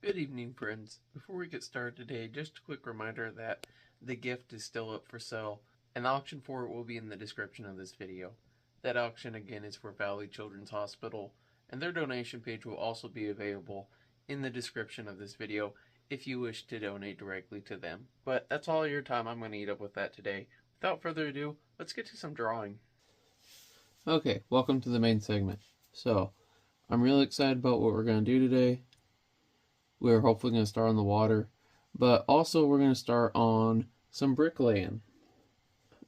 Good evening, friends. Before we get started today, just a quick reminder that the gift is still up for sale, and the auction for it will be in the description of this video. That auction again is for Valley Children's Hospital, and their donation page will also be available in the description of this video if you wish to donate directly to them. But that's all your time I'm going to eat up with that today. Without further ado, let's get to some drawing. Okay, welcome to the main segment. So, I'm really excited about what we're going to do today. We're hopefully going to start on the water, but also we're going to start on some bricklaying.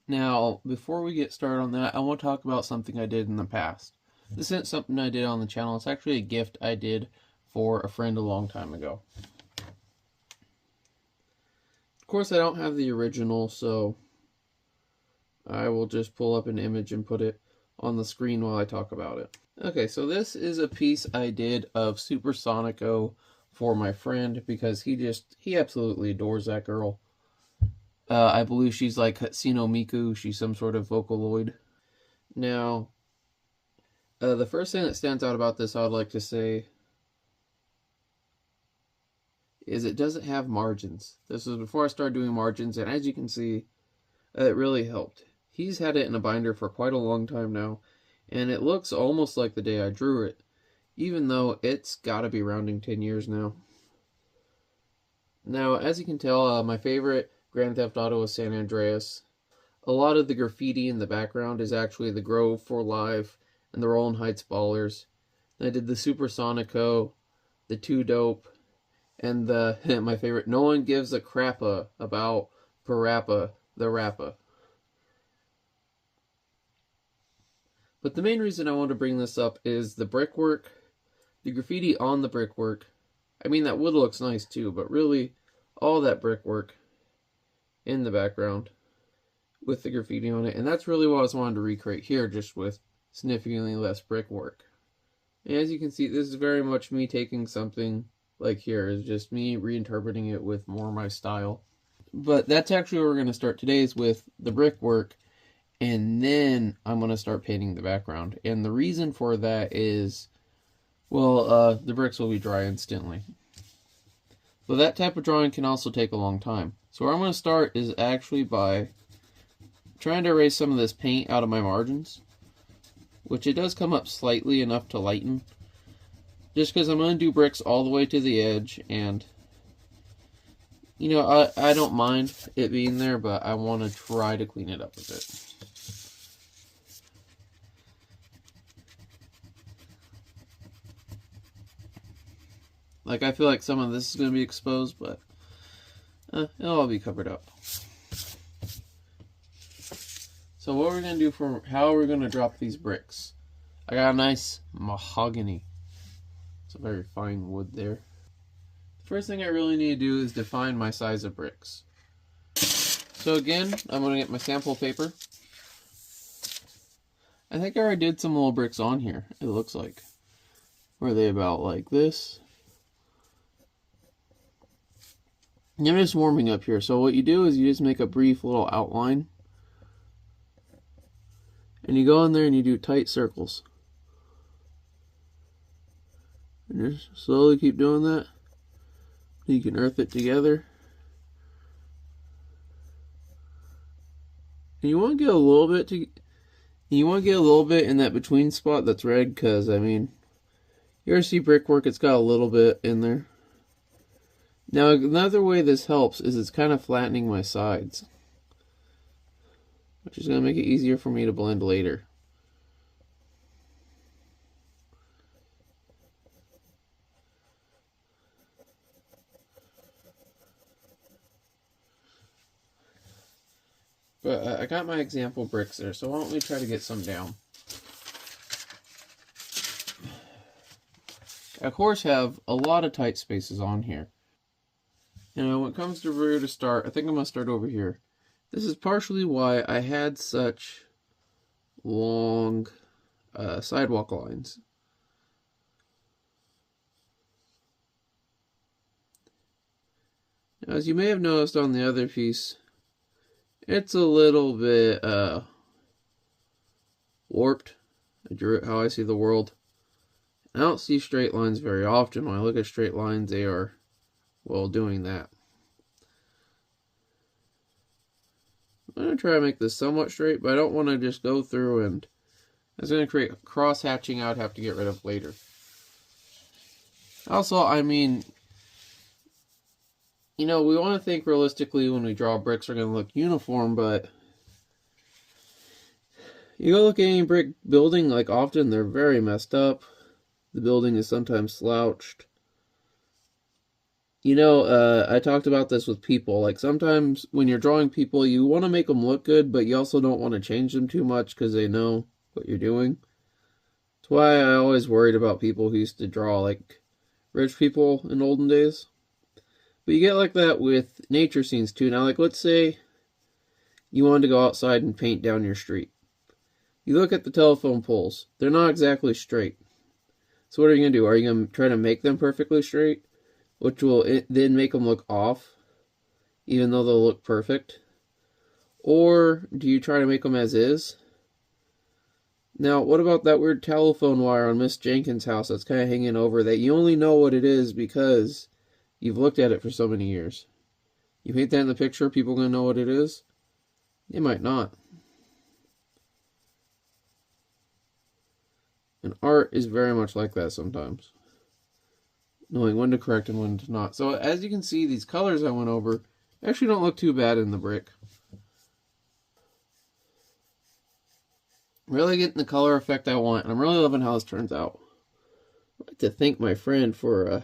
Now, before we get started on that, I want to talk about something I did in the past. This isn't something I did on the channel. It's actually a gift I did for a friend a long time ago. Of course, I don't have the original, so I will just pull up an image and put it on the screen while I talk about it. Okay, so this is a piece I did of Supersonico for my friend because he absolutely adores that girl. I believe she's like Hatsune Miku. She's some sort of Vocaloid. Now, the first thing that stands out about this I would like to say is it doesn't have margins. This was before I started doing margins, and as you can see, it really helped. He's had it in a binder for quite a long time now, and it looks almost like the day I drew it, even though it's gotta be rounding 10 years now. Now, as you can tell, my favorite Grand Theft Auto is San Andreas. A lot of the graffiti in the background is actually the Grove for Life and the Rolling Heights Ballers. And I did the Supersonico, the Too Dope, and the my favorite, No One Gives a Crappa about Parappa the Rappa. But the main reason I want to bring this up is the brickwork, the graffiti on the brickwork. I mean, that wood looks nice too, but really, all that brickwork in the background with the graffiti on it. And that's really what I was wanting to recreate here, just with significantly less brickwork. And as you can see, this is very much me taking something like here. It's just me reinterpreting it with more of my style. But that's actually where we're going to start today, is with the brickwork. And then I'm going to start painting the background. And the reason for that is, well, the bricks will be dry instantly. But that type of drawing can also take a long time. So where I'm going to start is actually by trying to erase some of this paint out of my margins, which it does come up slightly enough to lighten. Just because I'm going to do bricks all the way to the edge, and you know, I don't mind it being there, but I want to try to clean it up a bit. Like, I feel like some of this is going to be exposed, but it'll all be covered up. So what we're going to do for how we're going to drop these bricks. I got a nice mahogany. It's a very fine wood there. The first thing I really need to do is define my size of bricks. So again, I'm going to get my sample paper. I think I already did some little bricks on here, it looks like. Were they about like this? I'm just warming up here. So what you do is you just make a brief little outline. And you go in there and you do tight circles. And just slowly keep doing that. You can earth it together. And you want to get a little bit in that between spot that's red, because I mean, you ever see brickwork, it's got a little bit in there. Now another way this helps is it's kind of flattening my sides, which is going to make it easier for me to blend later. But I got my example bricks there, so why don't we try to get some down. I of course have a lot of tight spaces on here. Now when it comes to where to start, I think I'm going to start over here. This is partially why I had such long sidewalk lines. Now, as you may have noticed on the other piece, it's a little bit warped. I drew it how I see the world. I don't see straight lines very often. When I look at straight lines, they are while doing that. I'm going to try to make this somewhat straight, but I don't want to just go through and it's going to create cross hatching I would have to get rid of later. Also, I mean, you know, we want to think realistically when we draw bricks are going to look uniform, but you go look at any brick building, like often they're very messed up. The building is sometimes slouched. You know, I talked about this with people. Like sometimes when you're drawing people, you want to make them look good, but you also don't want to change them too much because they know what you're doing. That's why I always worried about people who used to draw like rich people in olden days. But you get like that with nature scenes too. Now, like let's say you wanted to go outside and paint down your street. You look at the telephone poles. They're not exactly straight. So what are you going to do? Are you going to try to make them perfectly straight? Which will then make them look off, even though they'll look perfect? Or do you try to make them as is? Now, what about that weird telephone wire on Miss Jenkins' house that's kind of hanging over that you only know what it is because you've looked at it for so many years? You paint that in the picture, people are going to know what it is? They might not. And art is very much like that sometimes. Knowing when to correct and when to not. So as you can see, these colors I went over actually don't look too bad in the brick. Really getting the color effect I want, and I'm really loving how this turns out. I'd like to thank my friend for,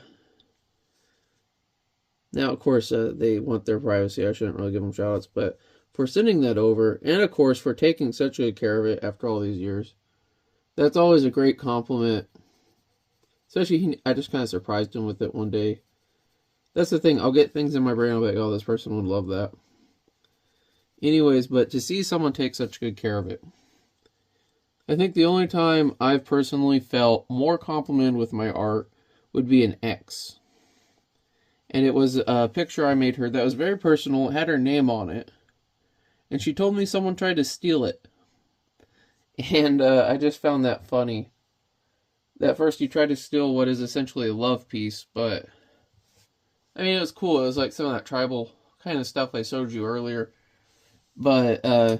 now of course they want their privacy, I shouldn't really give them shout outs, but for sending that over, and of course for taking such good care of it after all these years. That's always a great compliment. Especially, I just kind of surprised him with it one day. That's the thing, I'll get things in my brain, I'll be like, oh, this person would love that. Anyways, but to see someone take such good care of it. I think the only time I've personally felt more complimented with my art would be an ex. And it was a picture I made her that was very personal, it had her name on it. And she told me someone tried to steal it. And I just found that funny. That first you tried to steal what is essentially a love piece, but I mean, it was cool. It was like some of that tribal kind of stuff I showed you earlier. But I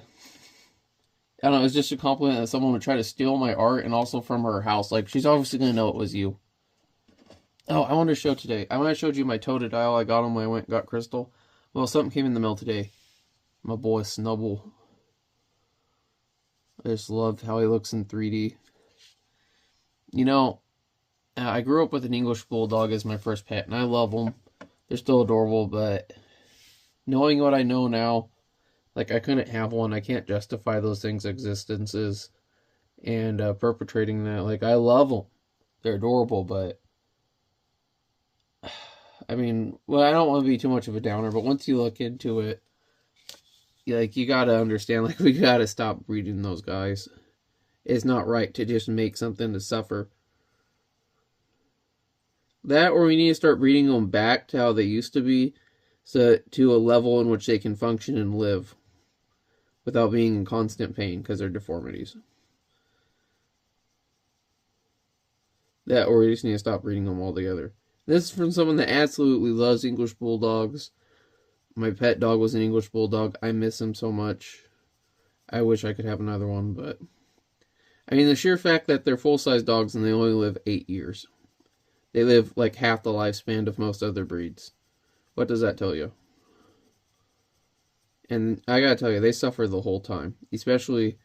don't know, it was just a compliment that someone would try to steal my art and also from her house. Like, she's obviously going to know it was you. Oh, I wanted to show today. I showed you my Toad dial I got him when I went and got Crystal. Well, something came in the mail today. My boy Snubble. I just loved how he looks in 3D. You know, I grew up with an English Bulldog as my first pet, and I love them. They're still adorable, but knowing what I know now, like, I couldn't have one. I can't justify those things' existences and perpetrating that. Like, I love them. They're adorable, but I mean, well, I don't want to be too much of a downer, but once you look into it, you gotta understand, like, we gotta stop breeding those guys. It's not right to just make something to suffer. That, or we need to start breeding them back to how they used to be, so to a level in which they can function and live without being in constant pain because they're deformities. That, or we just need to stop breeding them altogether. This is from someone that absolutely loves English Bulldogs. My pet dog was an English Bulldog. I miss him so much. I wish I could have another one, but I mean, the sheer fact that they're full-size dogs and they only live 8 years. They live like half the lifespan of most other breeds. What does that tell you? And I gotta tell you, they suffer the whole time. Especially,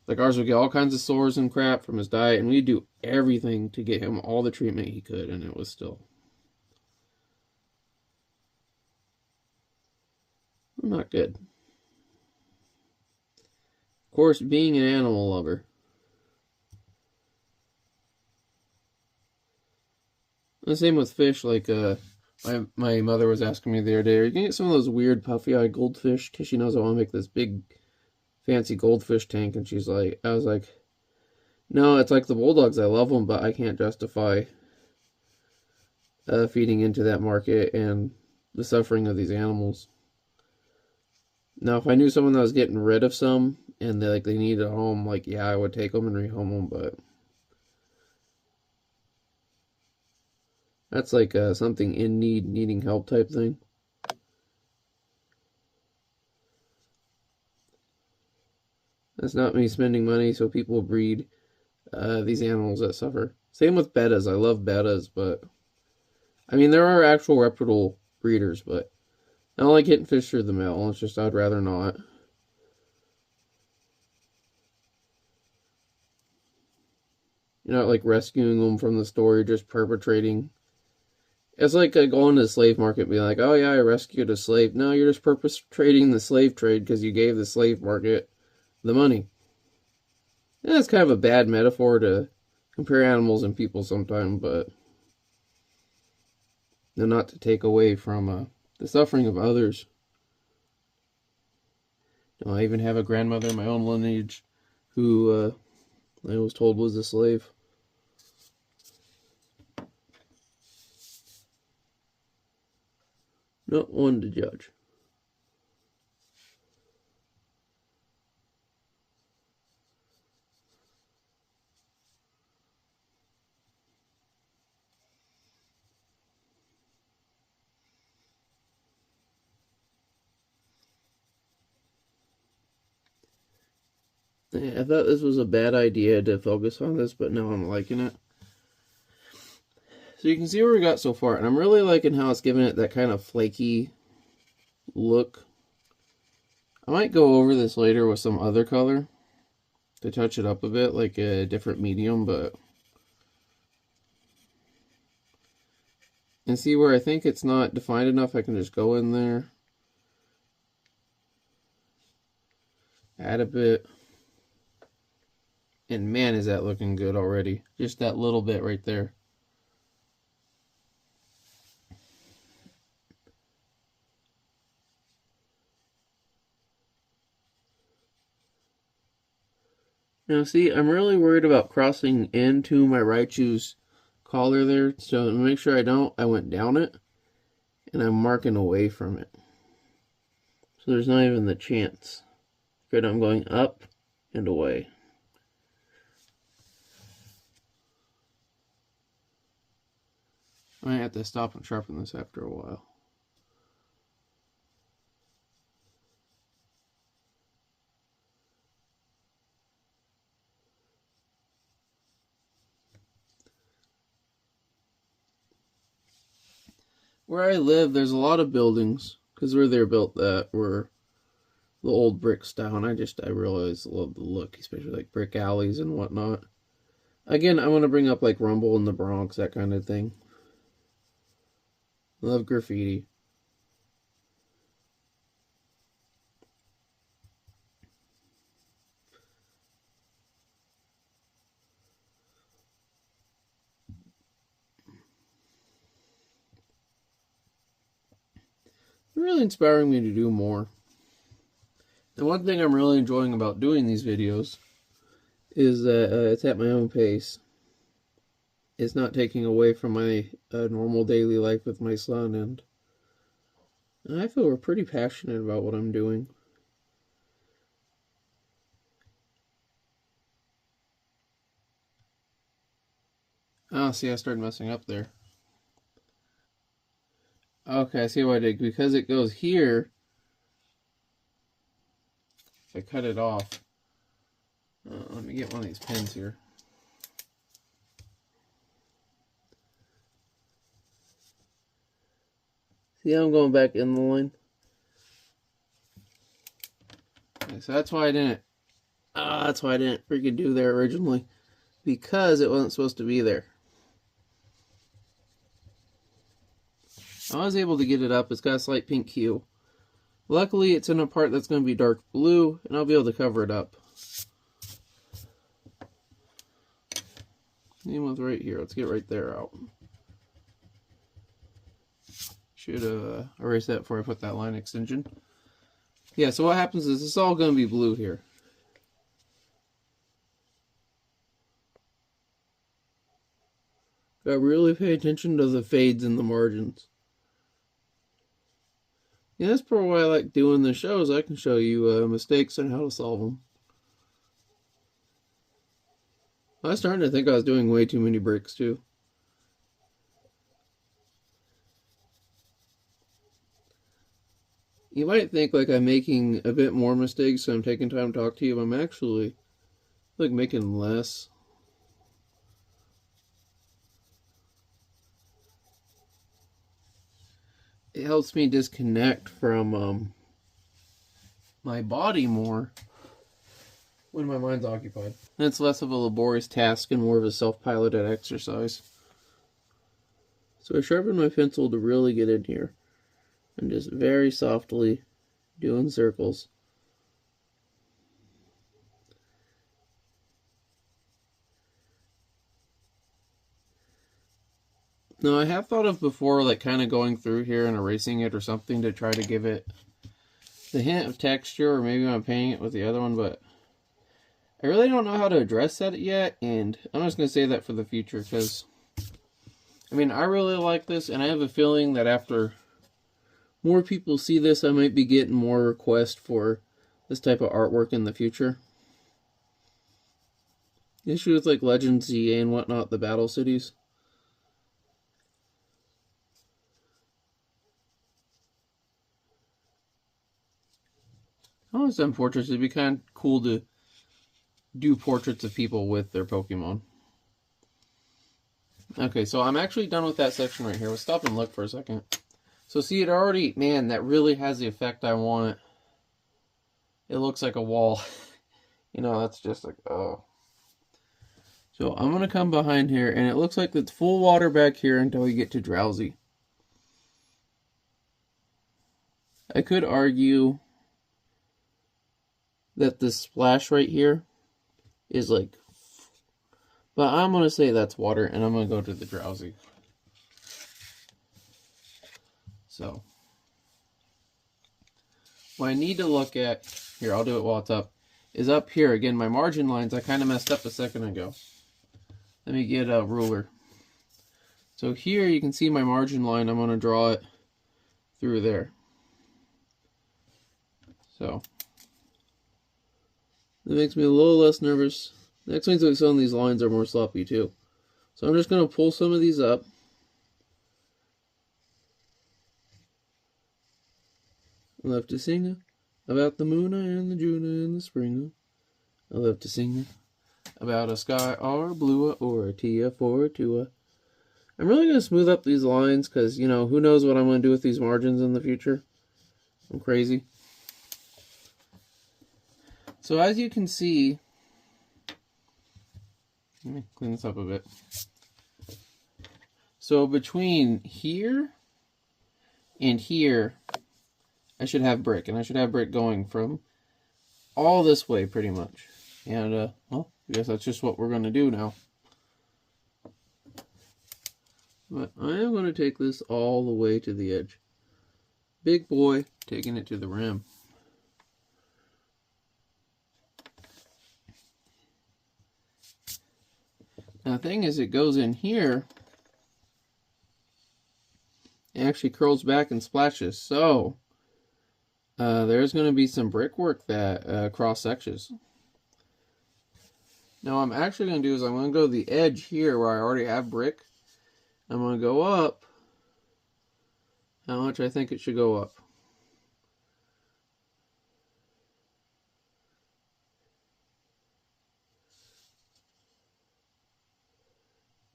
like, ours would get all kinds of sores and crap from his diet, and we'd do everything to get him all the treatment he could, and it was still not good. Of course, being an animal lover. The same with fish, like, my mother was asking me the other day, are you going to get some of those weird puffy-eyed goldfish? Because she knows I want to make this big, fancy goldfish tank, and she's like, I was like, no, it's like the bulldogs, I love them, but I can't justify feeding into that market and the suffering of these animals. Now, if I knew someone that was getting rid of some, and they needed a home, like, yeah, I would take them and rehome them, but That's like something in need, needing help type thing. That's not me spending money so people breed these animals that suffer. Same with bettas. I love bettas, but I mean there are actual reputable breeders, but I don't like getting fish through the mail. It's just I'd rather not. You're not like rescuing them from the store. You're just perpetrating. It's like going to the slave market and being like, oh yeah, I rescued a slave. No, you're just perpetrating the slave trade because you gave the slave market the money. And that's kind of a bad metaphor to compare animals and people sometimes, but not to take away from the suffering of others. I even have a grandmother in my own lineage who I was told was a slave. Not one to judge. I thought this was a bad idea to focus on this, but now I'm liking it. So you can see where we got so far, and I'm really liking how it's giving it that kind of flaky look. I might go over this later with some other color to touch it up a bit, like a different medium, but... And see where I think it's not defined enough, I can just go in there. Add a bit. And man, is that looking good already. Just that little bit right there. Now see, I'm really worried about crossing into my Raichu's collar there. So to make sure I don't, I went down it. And I'm marking away from it. So there's not even the chance. Good, I'm going up and away. I might have to stop and sharpen this after a while. Where I live, there's a lot of buildings, because where they're built that were the old brick style, and I really always love the look, especially like brick alleys and whatnot. Again, I want to bring up like Rumble in the Bronx, that kind of thing. Love graffiti. Really inspiring me to do more. And one thing I'm really enjoying about doing these videos is that it's at my own pace. It's not taking away from my normal daily life with my son, and I feel we're pretty passionate about what I'm doing. Oh, see, I started messing up there. Okay, I see what I did. Because it goes here, if I cut it off, let me get one of these pins here. See how I'm going back in the line? Okay, so that's why I didn't freaking do there originally. Because it wasn't supposed to be there. I was able to get it up. It's got a slight pink hue. Luckily, it's in a part that's going to be dark blue, and I'll be able to cover it up. Same with right here. Let's get right there out. Should have erased that before I put that line extension. Yeah, so what happens is it's all going to be blue here. Gotta really pay attention to the fades in the margins. Yeah, that's probably why I like doing the shows. I can show you mistakes and how to solve them. I was starting to think I was doing way too many bricks too. You might think like I'm making a bit more mistakes, so I'm taking time to talk to you, but I'm actually like making less. It helps me disconnect from my body more when my mind's occupied. And it's less of a laborious task and more of a self-piloted exercise. So I sharpen my pencil to really get in here and just very softly doing circles. Now I have thought of before like kind of going through here and erasing it or something to try to give it the hint of texture, or maybe I'm painting it with the other one, but I really don't know how to address that yet, and I'm just going to say that for the future, because I mean, I really like this, and I have a feeling that after more people see this, I might be getting more requests for this type of artwork in the future. The issue with like Legends ZA and whatnot, the battle cities. I always done portraits. It'd be kind of cool to do portraits of people with their Pokemon. Okay, so I'm actually done with that section right here. Let's stop and look for a second. So see, it already, man, that really has the effect I want. It looks like a wall. You know, that's just like, oh. So I'm going to come behind here, and it looks like it's full water back here until we get to Drowsy. I could argue that this splash right here is like, but I'm going to say that's water, and I'm going to go to the Drowsy. So, what I need to look at, here, I'll do it while it's up, is up here. Again, my margin lines, I kind of messed up a second ago. Let me get a ruler. So here you can see my margin line. I'm going to draw it through there. So, that makes me a little less nervous. Next means like some of these lines are more sloppy too. So I'm just going to pull some of these up. I love to sing about the Moona and the Juna and the Springa. I love to sing about a sky or blue or a tia for a tua. I'm really going to smooth up these lines because, you know, who knows what I'm going to do with these margins in the future. I'm crazy. So as you can see, let me clean this up a bit. So between here and here, I should have brick, and I should have brick going from all this way pretty much. And, well, I guess that's just what we're going to do now. But I am going to take this all the way to the edge. Big boy, taking it to the rim. Now the thing is, it goes in here, it actually curls back and splashes. So, there's going to be some brickwork that cross-sections. Now, what I'm actually going to do is I'm going to go to the edge here where I already have brick. I'm going to go up how much I think it should go up.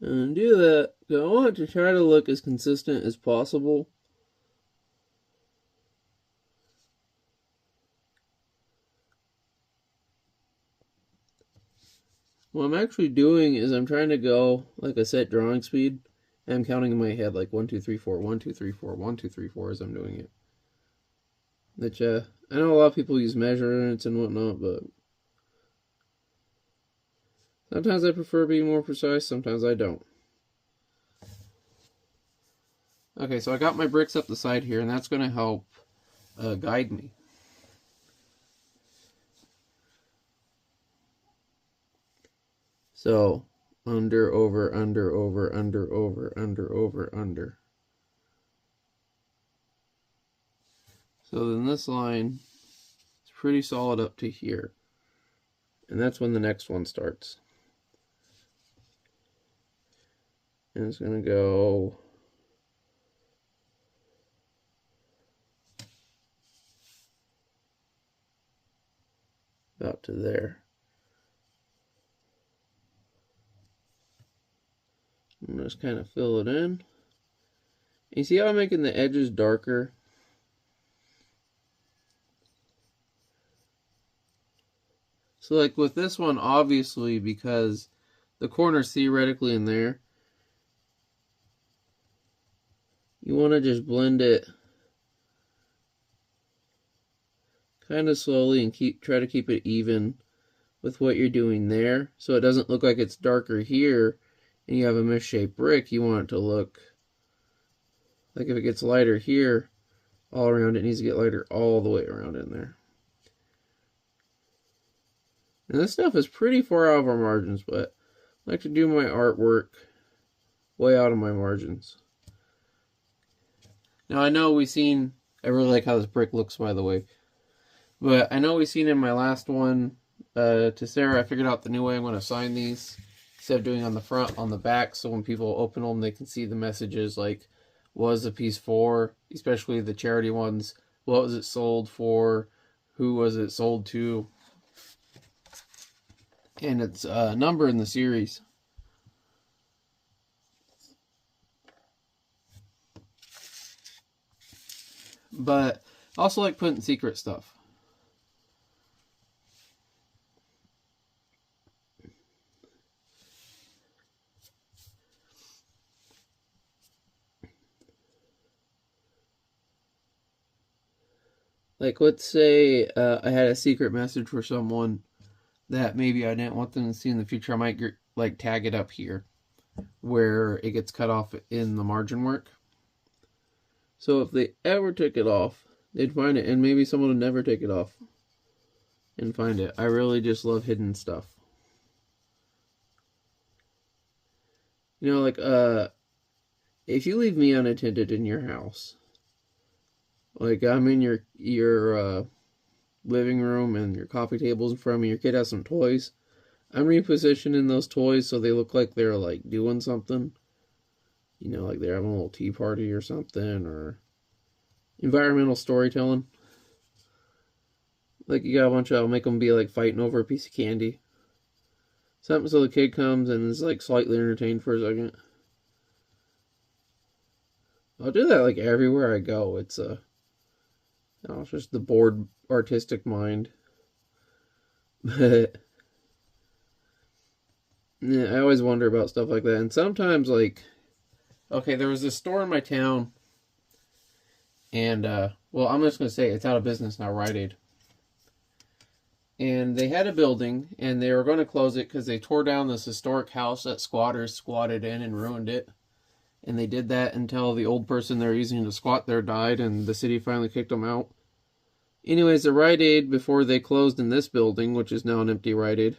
And do that. So I want to try to look as consistent as possible. What I'm actually doing is I'm trying to go like a set drawing speed. And I'm counting in my head like 1, 2, 3, 4, 1, 2, 3, 4, 1, 2, 3, 4 as I'm doing it. Which, I know a lot of people use measurements and whatnot, but sometimes I prefer being more precise, sometimes I don't. Okay, so I got my bricks up the side here, and that's going to help guide me. So, under, over, under, over, under, over, under, over, under. So then this line is pretty solid up to here. And that's when the next one starts. And it's going to go about to there. I'm just kind of fill it in. You see how I'm making the edges darker? So like with this one, obviously, because the corner's theoretically in there, you want to just blend it kind of slowly and try to keep it even with what you're doing there, so it doesn't look like it's darker here and you have a misshaped brick. You want it to look like if it gets lighter here all around, it needs to get lighter all the way around in there. And this stuff is pretty far out of our margins, but I like to do my artwork way out of my margins. Now I know I really like how this brick looks, by the way, but I know we've seen in my last one to Sarah, I figured out the new way I'm going to sign these. Instead of doing on the front, on the back, so when people open them, they can see the messages like, what was the piece for, especially the charity ones, what was it sold for, who was it sold to, and its number in the series. But I also like putting secret stuff. Like, let's say I had a secret message for someone that maybe I didn't want them to see in the future. I might like tag it up here where it gets cut off in the margin work. So if they ever took it off, they'd find it, and maybe someone would never take it off and find it. I really just love hidden stuff. You know, like, if you leave me unattended in your house, like I'm in your living room and your coffee table's in front of me, your kid has some toys, I'm repositioning those toys so they look like they're like doing something. You know, like they're having a little tea party or something, or environmental storytelling. Like you got a bunch of, I'll make them be like fighting over a piece of candy. Something so the kid comes and is like slightly entertained for a second. I'll do that like everywhere I go. It's it's just the bored artistic mind. But yeah, I always wonder about stuff like that. And sometimes like, okay, there was this store in my town, and well, I'm just gonna say it's out of business now, Rite Aid. And they had a building, and they were going to close it because they tore down this historic house that squatters squatted in and ruined it. And they did that until the old person they were using to squat there died, and the city finally kicked them out. Anyways, the Rite Aid, before they closed in this building, which is now an empty Rite Aid,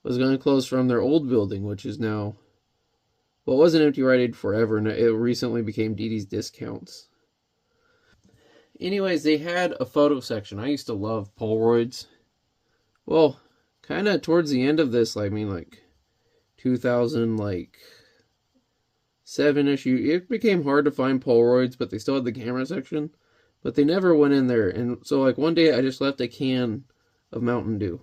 was going to close from their old building, which is now, well, it was an empty Rite Aid forever, and it recently became Dee Dee's Discounts. Anyways, they had a photo section. I used to love Polaroids. Well, kind of towards the end of this, I mean, like 2007-ish, it became hard to find Polaroids, but they still had the camera section. But they never went in there. And so, like, one day I just left a can of Mountain Dew.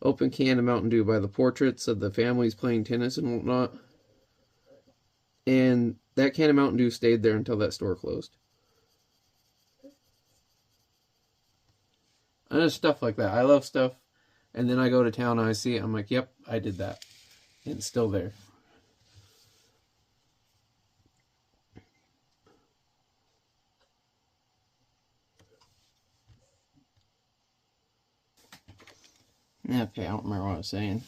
Open can of Mountain Dew by the portraits of the families playing tennis and whatnot. And that can of Mountain Dew stayed there until that store closed. And just stuff like that. I love stuff. And then I go to town and I see it. I'm like, yep, I did that. And it's still there. Okay, I don't remember what I was saying.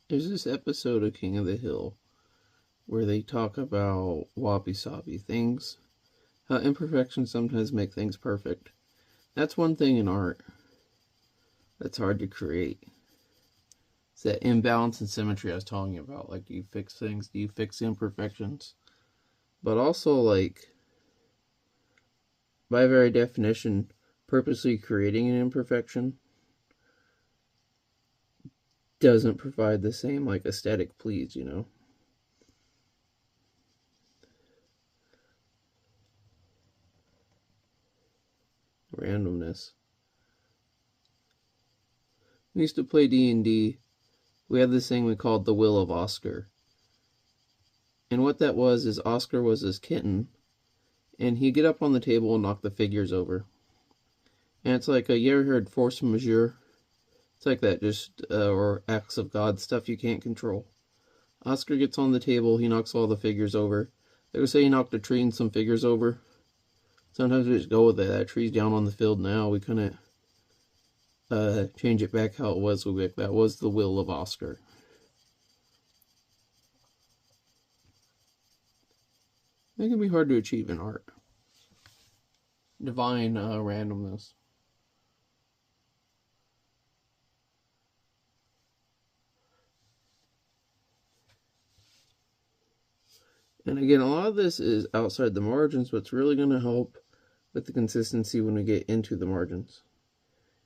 There's this episode of King of the Hill where they talk about wabi-sabi things, how imperfections sometimes make things perfect. That's one thing in art that's hard to create. It's that imbalance and symmetry I was talking about. Like, do you fix things? Do you fix imperfections? But also, like, by very definition, purposely creating an imperfection doesn't provide the same, like, aesthetic please, you know? Randomness. We used to play D&D. We had this thing we called the Will of Oscar. And what that was is Oscar was this kitten, and he'd get up on the table and knock the figures over. And it's like, you ever heard force majeure? It's like that, just, or acts of God, stuff you can't control. Oscar gets on the table, he knocks all the figures over. They would say he knocked a tree and some figures over. Sometimes we just go with it. That tree's down on the field now. We couldn't change it back how it was. That was the will of Oscar. It can be hard to achieve in art. Divine randomness. And again, a lot of this is outside the margins, but it's really going to help with the consistency when we get into the margins.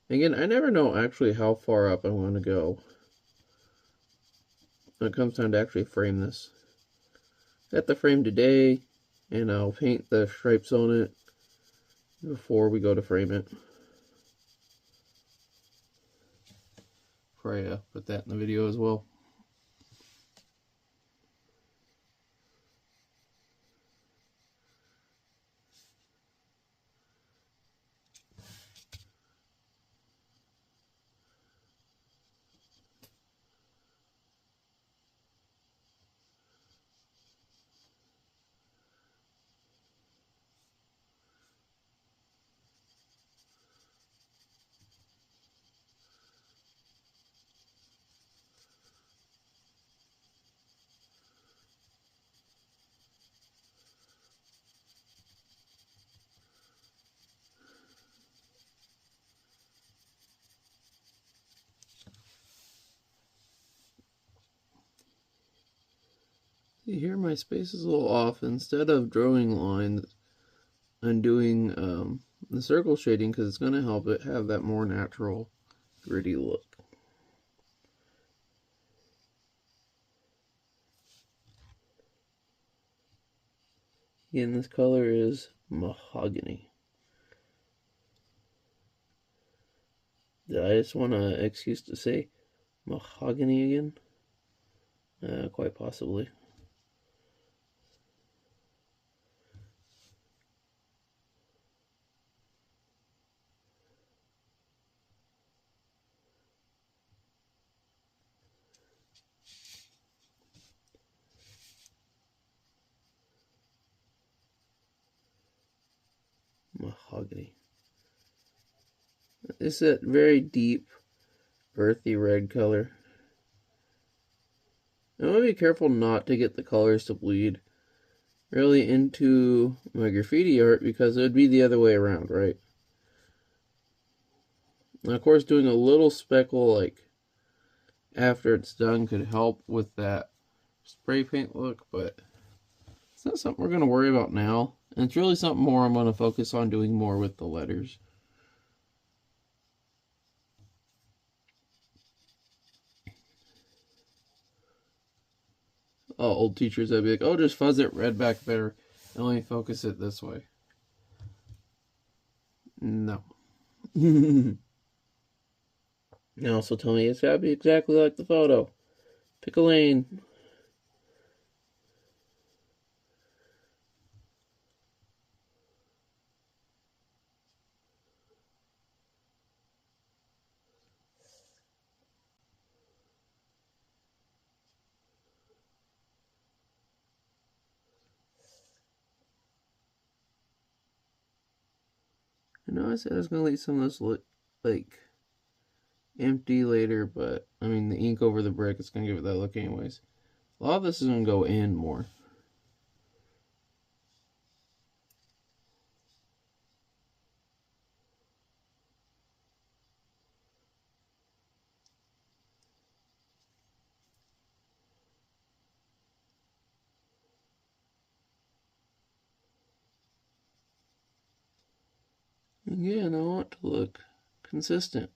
Again, I never know actually how far up I'm going to go when it comes time to actually frame this. Got the frame today, and I'll paint the stripes on it before we go to frame it. Probably put that in the video as well. See, here my space is a little off. Instead of drawing lines, I'm doing the circle shading because it's going to help it have that more natural, gritty look. Again, this color is mahogany. Did I just want an excuse to say mahogany again? Quite possibly. Mahogany. It's a very deep, earthy red color. I want to be careful not to get the colors to bleed really into my graffiti art because it would be the other way around, right? And of course, doing a little speckle like after it's done could help with that spray paint look, but it's not something we're going to worry about now. And it's really something more I'm going to focus on doing more with the letters. Old teachers, I'd be like, oh, just fuzz it red back better and let me focus it this way. No. And also tell me it's got to be exactly like the photo. Pick a lane. I know I said I was going to leave some of this look like empty later, but I mean the ink over the brick is going to give it that look anyways. A lot of this is going to go in more. Again, I want to look consistent.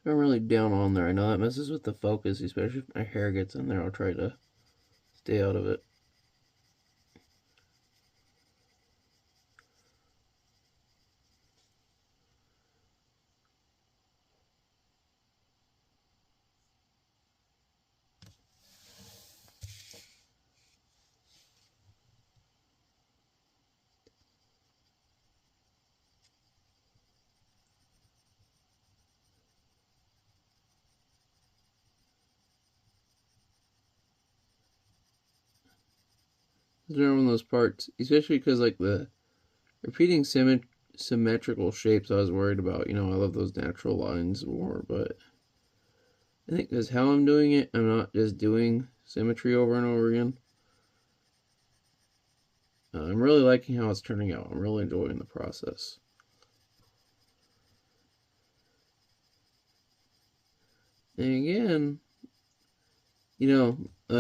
I'm really down on there. I know that messes with the focus, especially if my hair gets in there. I'll try to stay out of it. It's one of those parts, especially because like the repeating symmetrical shapes I was worried about. You know, I love those natural lines more, but I think because how I'm doing it, I'm not just doing symmetry over and over again. I'm really liking how it's turning out. I'm really enjoying the process. And again, you know,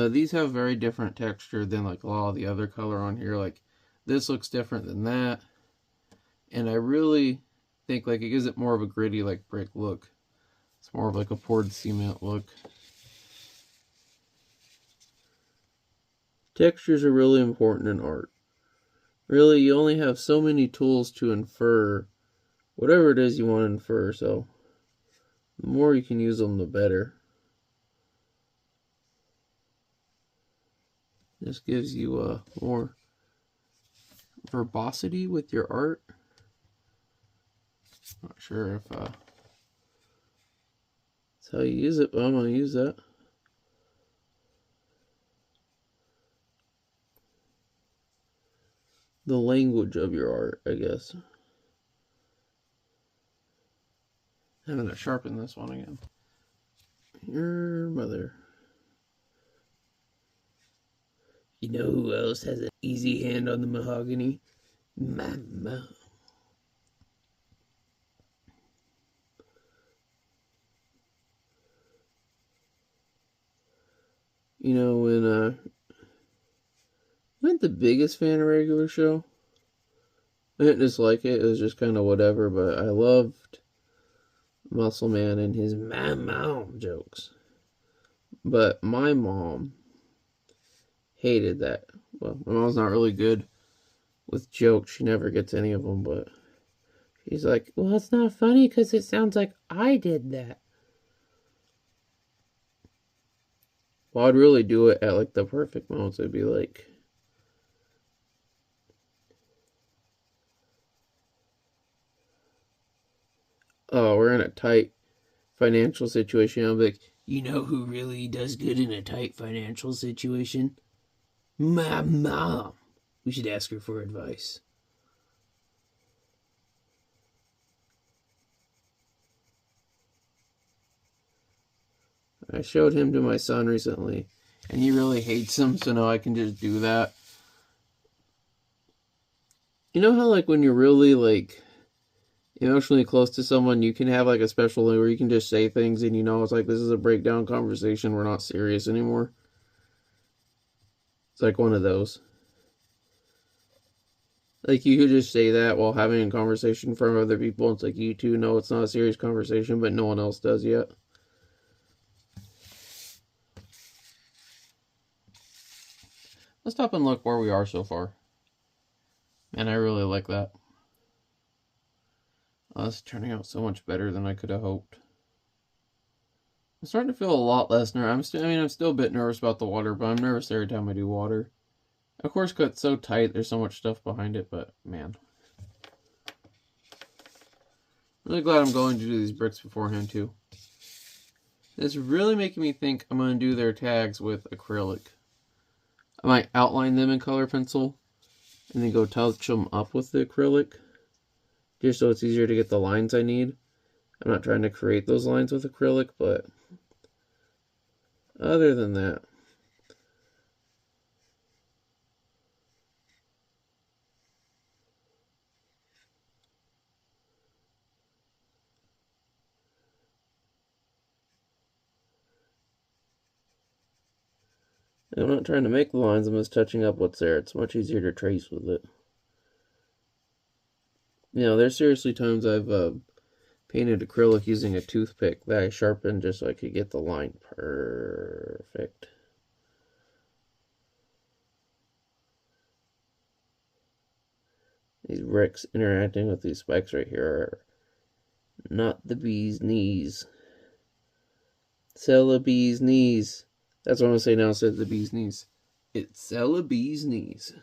these have very different texture than like a lot of the other color on here. Like this looks different than that. And I really think like it gives it more of a gritty like brick look. It's more of like a poured cement look. Textures are really important in art. Really, you only have so many tools to infer whatever it is you want to infer, so the more you can use them, the better. This gives you more verbosity with your art. Not sure if that's how you use it, but I'm going to use that. The language of your art, I guess. I'm going to sharpen this one again. Your mother. You know who else has an easy hand on the mahogany? My mom. You know, when I wasn't the biggest fan of Regular Show. I didn't dislike it. It was just kind of whatever, but I loved Muscle Man and his my mom jokes. But my mom hated that. Well, my mom's not really good with jokes. She never gets any of them, but she's like, well, it's not funny because it sounds like I did that. Well, I'd really do it at like the perfect moments. It'd be like, oh, we're in a tight financial situation. I'll be like, you know who really does good in a tight financial situation? My mom. We should ask her for advice. I showed him to my son recently, and he really hates him, so now I can just do that. You know how, like, when you're really, like, emotionally close to someone, you can have, like, a special where you can just say things, and you know it's like, this is a breakdown conversation, we're not serious anymore. It's like one of those. Like, you could just say that while having a conversation in front of other people. It's like, you two know it's not a serious conversation, but no one else does yet. Let's stop and look where we are so far. Man, I really like that. Oh, this is turning out so much better than I could have hoped. I'm starting to feel a lot less nervous. I'm still a bit nervous about the water, but I'm nervous every time I do water. Of course, cut so tight, there's so much stuff behind it, but man. Really glad I'm going to do these bricks beforehand, too. It's really making me think I'm going to do their tags with acrylic. I might outline them in color pencil, and then go touch them up with the acrylic, just so it's easier to get the lines I need. I'm not trying to create those lines with acrylic, but other than that, I'm not trying to make the lines, I'm just touching up what's there. It's much easier to trace with it. You know, there's seriously times I've painted acrylic using a toothpick that I sharpened just so I could get the line perfect. These bricks interacting with these spikes right here are not the bee's knees. Sell a bee's knees. That's what I'm gonna say now instead of the bee's knees. It's sell a bee's knees.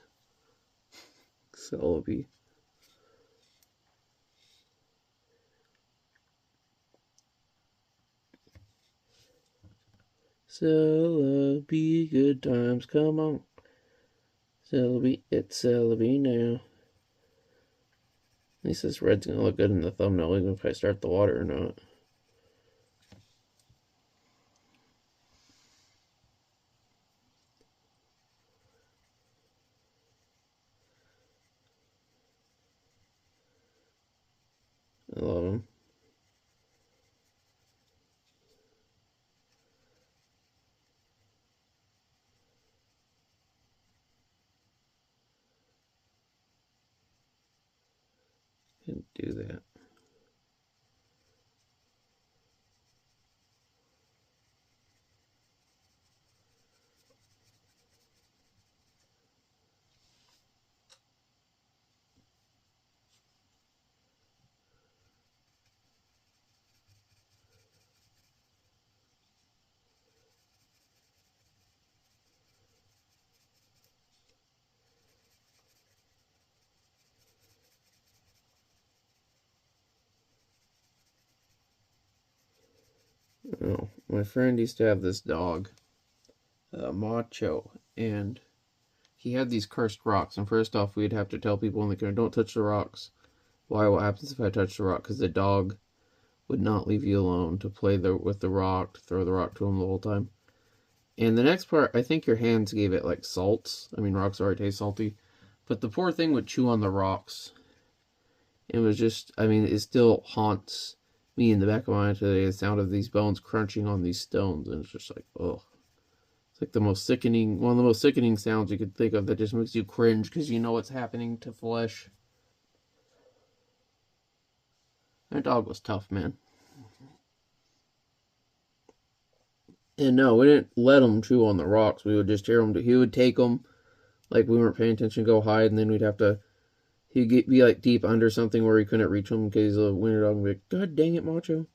Sell a bee. Celebi, good times, come on. Celebi, it's Celebi now. At least this red's gonna look good in the thumbnail, even if I start the water or not. I love them. Can do that. Oh, my friend used to have this dog, Macho, and he had these cursed rocks. And first off, we'd have to tell people in the car, don't touch the rocks. Why? What happens if I touch the rock? Because the dog would not leave you alone to play with the rock, to throw the rock to him the whole time. And the next part, I think your hands gave it like salts. I mean, rocks already taste salty. But the poor thing would chew on the rocks. It was just, I mean, it still haunts me in the back of my mind today, the sound of these bones crunching on these stones. And it's just like, oh. It's like the most sickening, one of the most sickening sounds you could think of that just makes you cringe because you know what's happening to flesh. That dog was tough, man. And no, we didn't let him chew on the rocks. We would just hear him. He would take them, like we weren't paying attention, go hide, and then we'd have to. He'd be like deep under something where he couldn't reach him because the winter dog would be like, God dang it, Macho.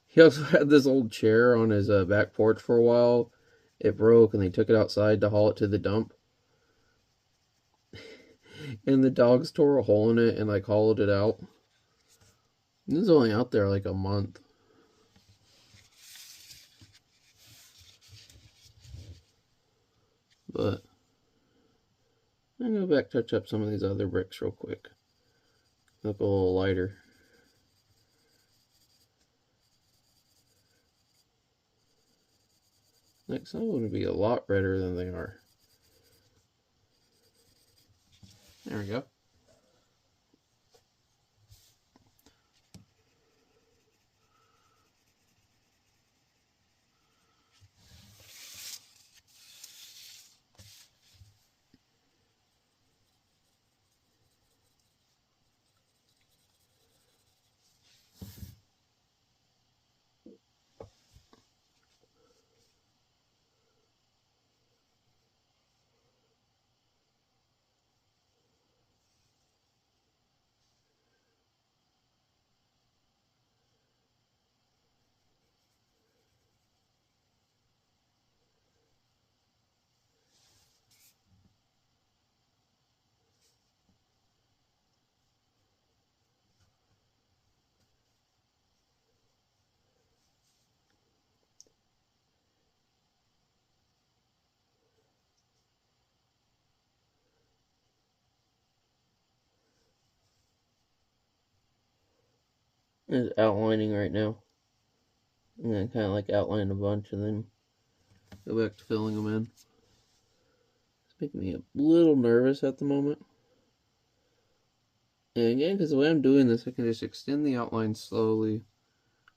He also had this old chair on his back porch for a while. It broke, and they took it outside to haul it to the dump. And the dogs tore a hole in it and like hollowed it out. It was only out there like a month. But I'm gonna go back touch up some of these other bricks real quick. Look a little lighter. Next time would be a lot redder than they are. There we go. It's outlining right now. I'm gonna kind of like outline a bunch and then go back to filling them in. It's making me a little nervous at the moment. And again, because the way I'm doing this, I can just extend the outline slowly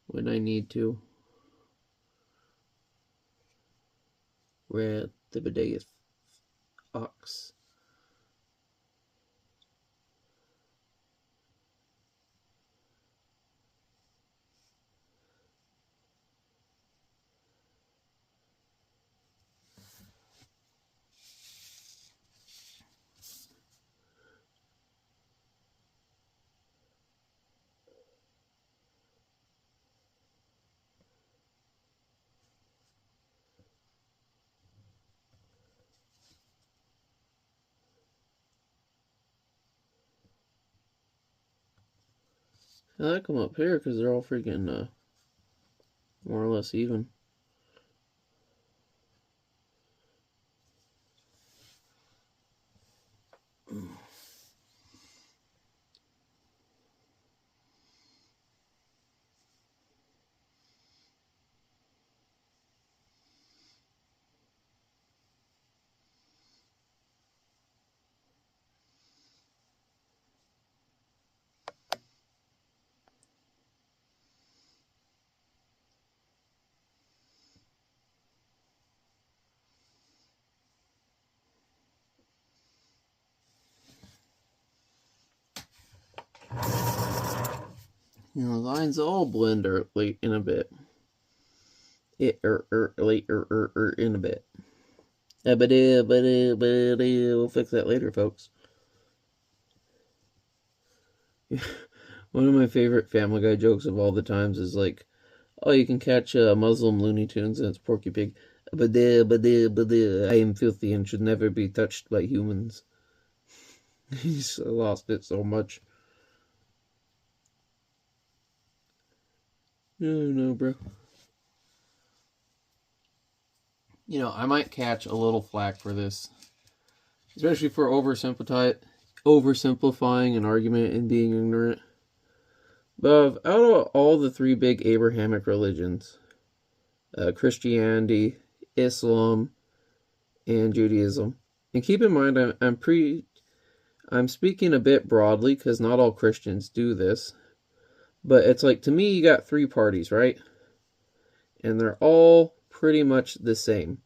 when I need to. Red the bidet ox. I like them up here because they're all freaking more or less even. You know, the lines all blend late in a bit. Late in a bit. We'll fix that later, folks. One of my favorite Family Guy jokes of all the times is like, oh, you can catch Muslim Looney Tunes and it's Porky Pig. I am filthy and should never be touched by humans. He's lost it so much. No, bro. You know, I might catch a little flack for this, especially for oversimplifying an argument and being ignorant. But out of all the three big Abrahamic religions, Christianity, Islam, and Judaism, and keep in mind I'm speaking a bit broadly because not all Christians do this, but it's like, to me, you got three parties, right? And they're all pretty much the same.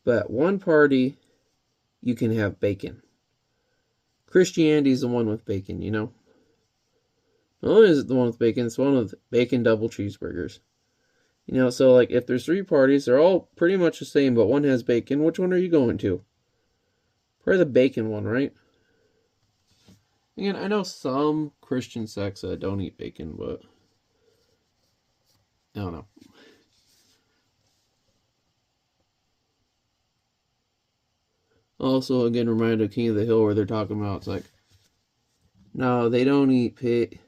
But one party, you can have bacon. Christianity's the one with bacon, you know? Not only is it the one with bacon, it's the one with bacon double cheeseburgers. You know, so like if there's three parties, they're all pretty much the same, but one has bacon. Which one are you going to? Probably the bacon one, right? Again, I know some Christian sects don't eat bacon, but I don't know. Also, again, reminded of King of the Hill where they're talking about, it's like, no, they don't eat pig.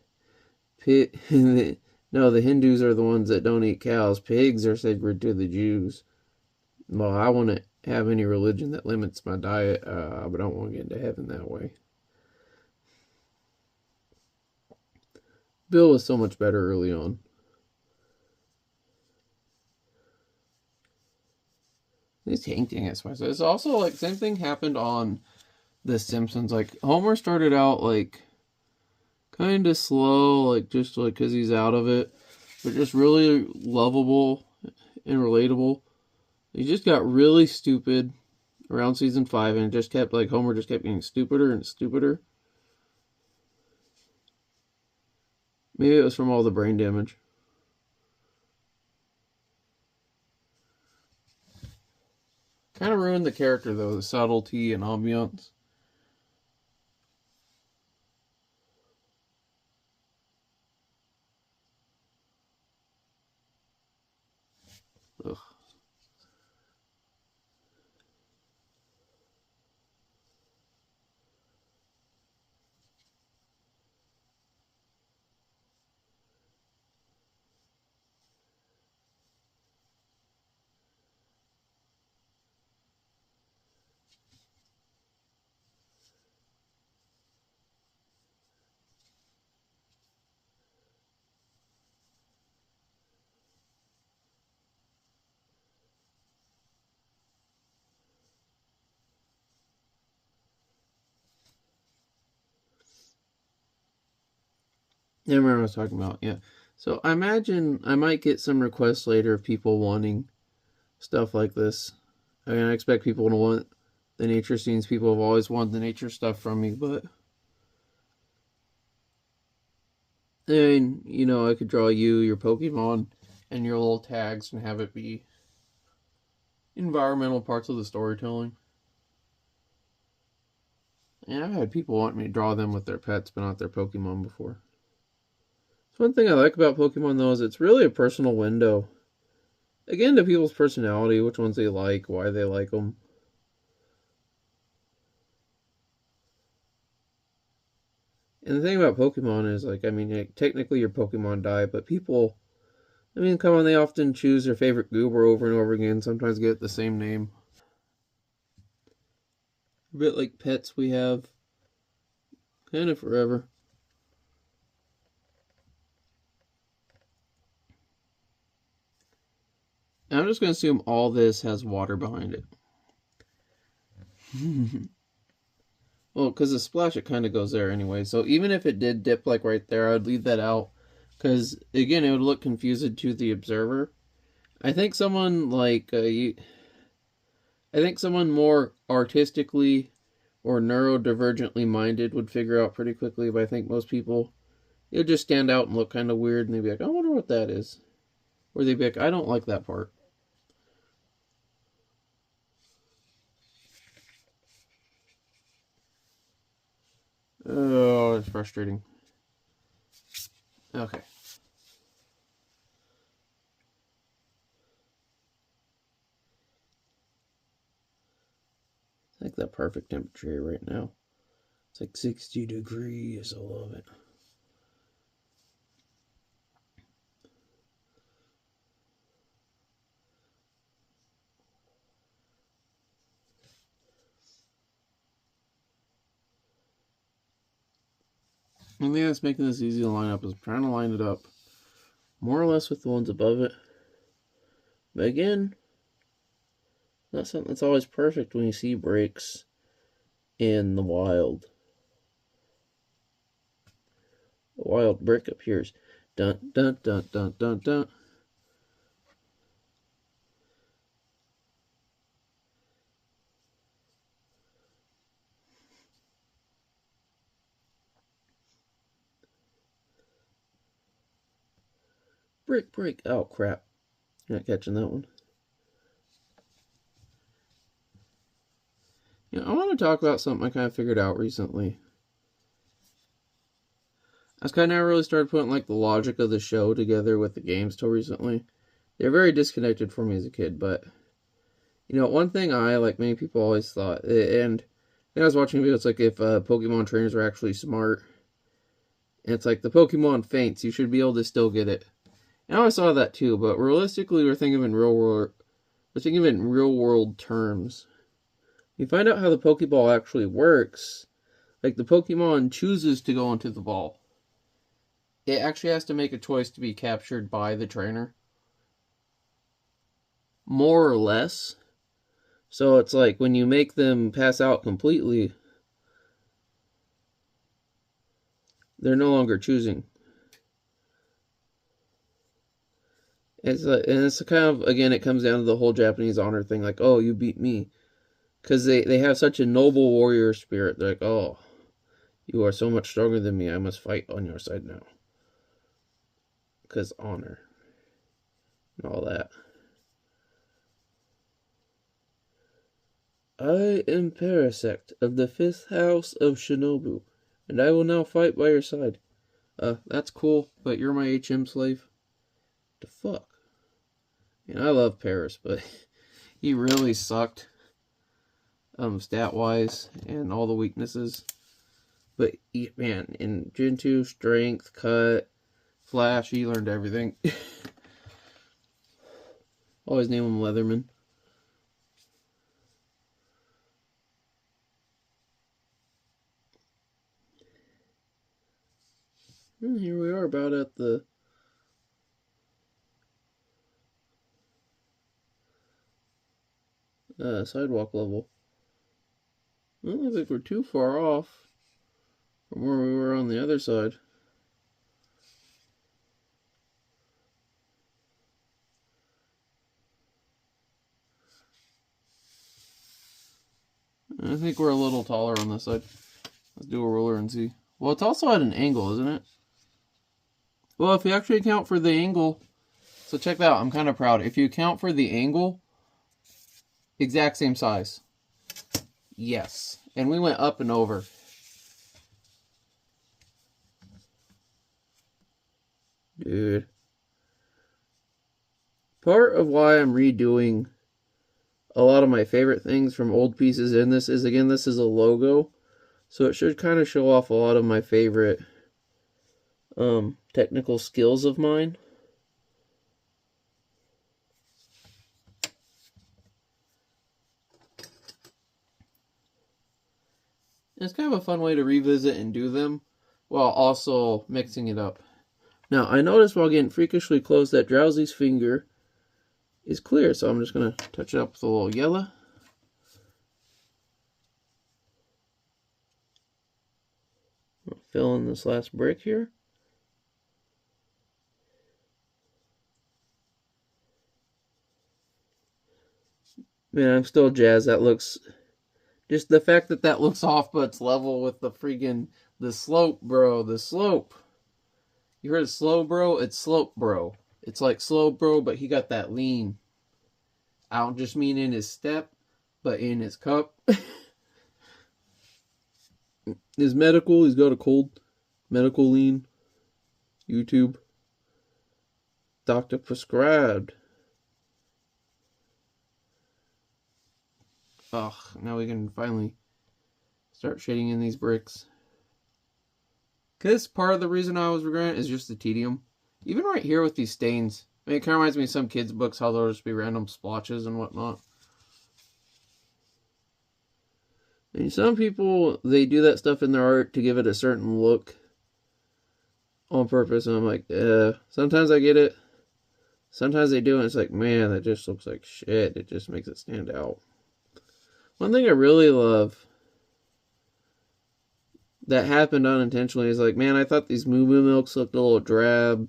No, the Hindus are the ones that don't eat cows. Pigs are sacred to the Jews. Well, I wouldn't have any religion that limits my diet, but I don't want to get into heaven that way. Bill was so much better early on. This Hank dang it, it's also like same thing happened on The Simpsons. Like Homer started out like kind of slow, like just like because he's out of it, but just really lovable and relatable. He just got really stupid around season 5, and it just kept like Homer just kept getting stupider and stupider. Maybe it was from all the brain damage. Kind of ruined the character though, the subtlety and ambiance. Ugh. Yeah, I remember what I was talking about. Yeah. So I imagine I might get some requests later of people wanting stuff like this. I mean, I expect people to want the nature scenes. People have always wanted the nature stuff from me, but I mean, you know, I could draw you, your Pokemon, and your little tags and have it be environmental parts of the storytelling. And I've had people want me to draw them with their pets, but not their Pokemon before. So one thing I like about Pokemon, though, is it's really a personal window. Again, to people's personality, which ones they like, why they like them. And the thing about Pokemon is, like, I mean, like, technically your Pokemon die, but people, I mean, come on, they often choose their favorite Goober over and over again, sometimes get the same name. A bit like pets we have kind of forever. And I'm just going to assume all this has water behind it. Well, because the splash, it kind of goes there anyway. So even if it did dip like right there, I'd leave that out. Because, again, it would look confusing to the observer. I think someone like, I think someone more artistically or neurodivergently minded would figure out pretty quickly. But I think most people, it would just stand out and look kind of weird. And they'd be like, I wonder what that is. Or they'd be like, I don't like that part. Oh, it's frustrating. Okay. It's like the perfect temperature right now. It's like 60 degrees. I love it. The thing that's making this easy to line up is trying to line it up more or less with the ones above it. But again, not something that's always perfect when you see breaks in the wild. A wild brick appears. Dun dun dun dun dun dun. Brick, brick. Oh, crap. You're not catching that one. You know, I want to talk about something I kind of figured out recently. I was kind of never really started putting like the logic of the show together with the games till recently. They're very disconnected for me as a kid, but you know, one thing I, like many people, always thought, and I was watching videos like if Pokemon trainers were actually smart, and it's like the Pokemon faints, you should be able to still get it. And I always saw that too, but realistically, we're thinking of in real world terms. You find out how the Pokeball actually works. Like the Pokemon chooses to go into the ball. It actually has to make a choice to be captured by the trainer. More or less. So it's like when you make them pass out completely, they're no longer choosing. It's kind of, again, it comes down to the whole Japanese honor thing, like, oh, you beat me. Because they have such a noble warrior spirit. They're like, oh, you are so much stronger than me. I must fight on your side now. Because honor. And all that. I am Parasect of the 5th House of Shinobu, and I will now fight by your side. That's cool, but you're my HM slave? The fuck? And I love Paris, but he really sucked. Stat-wise, and all the weaknesses. But, man, in Gen 2, strength, cut, flash, he learned everything. Always name him Leatherman. And here we are, about at the sidewalk level. I don't think we're too far off from where we were on the other side. I think we're a little taller on this side. Let's do a ruler and see. Well, it's also at an angle, isn't it? Well, if you actually account for the angle, so check that out. I'm kind of proud. If you account for the angle, exact same size. Yes. And we went up and over. Dude. Part of why I'm redoing a lot of my favorite things from old pieces in this is, again, this is a logo So it should kind of show off a lot of my favorite technical skills of mine. And it's kind of a fun way to revisit and do them while also mixing it up. Now, I noticed while getting freakishly close that Drowsy's finger is clear, so I'm just going to touch it up with a little yellow. I'll fill in this last brick here. Man, I'm still jazzed. That looks... Just the fact that that looks off, but it's level with the freaking... The slope, bro. The slope. You heard of slow, bro? It's slope, bro. It's like slow, bro, but he got that lean. I don't just mean in his step, but in his cup. His medical, he's got a cold. Medical lean. YouTube. Doctor prescribed. Ugh, now we can finally start shading in these bricks. Because part of the reason I was regretting it is just the tedium. Even right here with these stains. I mean, it kind of reminds me of some kids' books, how there'll just be random splotches and whatnot. And some people, they do that stuff in their art to give it a certain look on purpose. And I'm like, sometimes I get it. Sometimes they do, and it's like, man, that just looks like shit. It just makes it stand out. One thing I really love that happened unintentionally is like, man, I thought these Moo Moo Milks looked a little drab.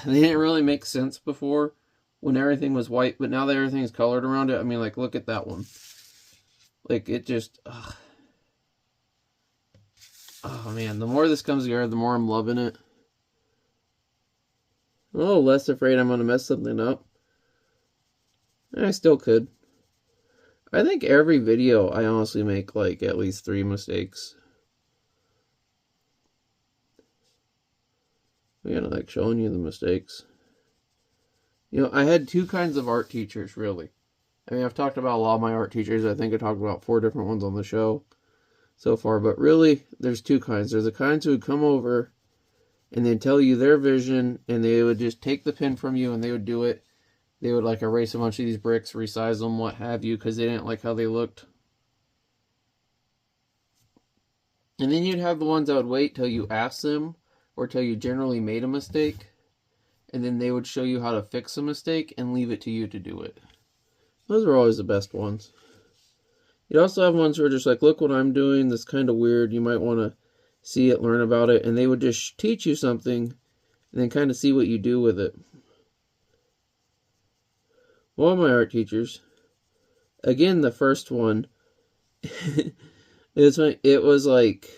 They didn't really make sense before when everything was white, but now that everything's colored around it, I mean, like, look at that one. Like, it just... Oh, man, the more this comes together, the more I'm loving it. I'm a little less afraid I'm going to mess something up. I still could. I think every video I honestly make, like, at least 3 mistakes. Again, I like showing you the mistakes. You know, I had 2 kinds of art teachers, really. I mean, I've talked about a lot of my art teachers. I think I talked about 4 different ones on the show so far. But really, there's 2 kinds. There's the kinds who would come over and they'd tell you their vision, and they would just take the pen from you and they would do it. They would, like, erase a bunch of these bricks, resize them, what have you, because they didn't like how they looked. And then you'd have the ones that would wait till you asked them, or till you generally made a mistake, and then they would show you how to fix a mistake and leave it to you to do it. Those are always the best ones. You also have ones who are just like, look what I'm doing, that's kind of weird, you might want to see it, learn about it, and they would just teach you something, and then kind of see what you do with it. One of my art teachers, again, the first one, it was like,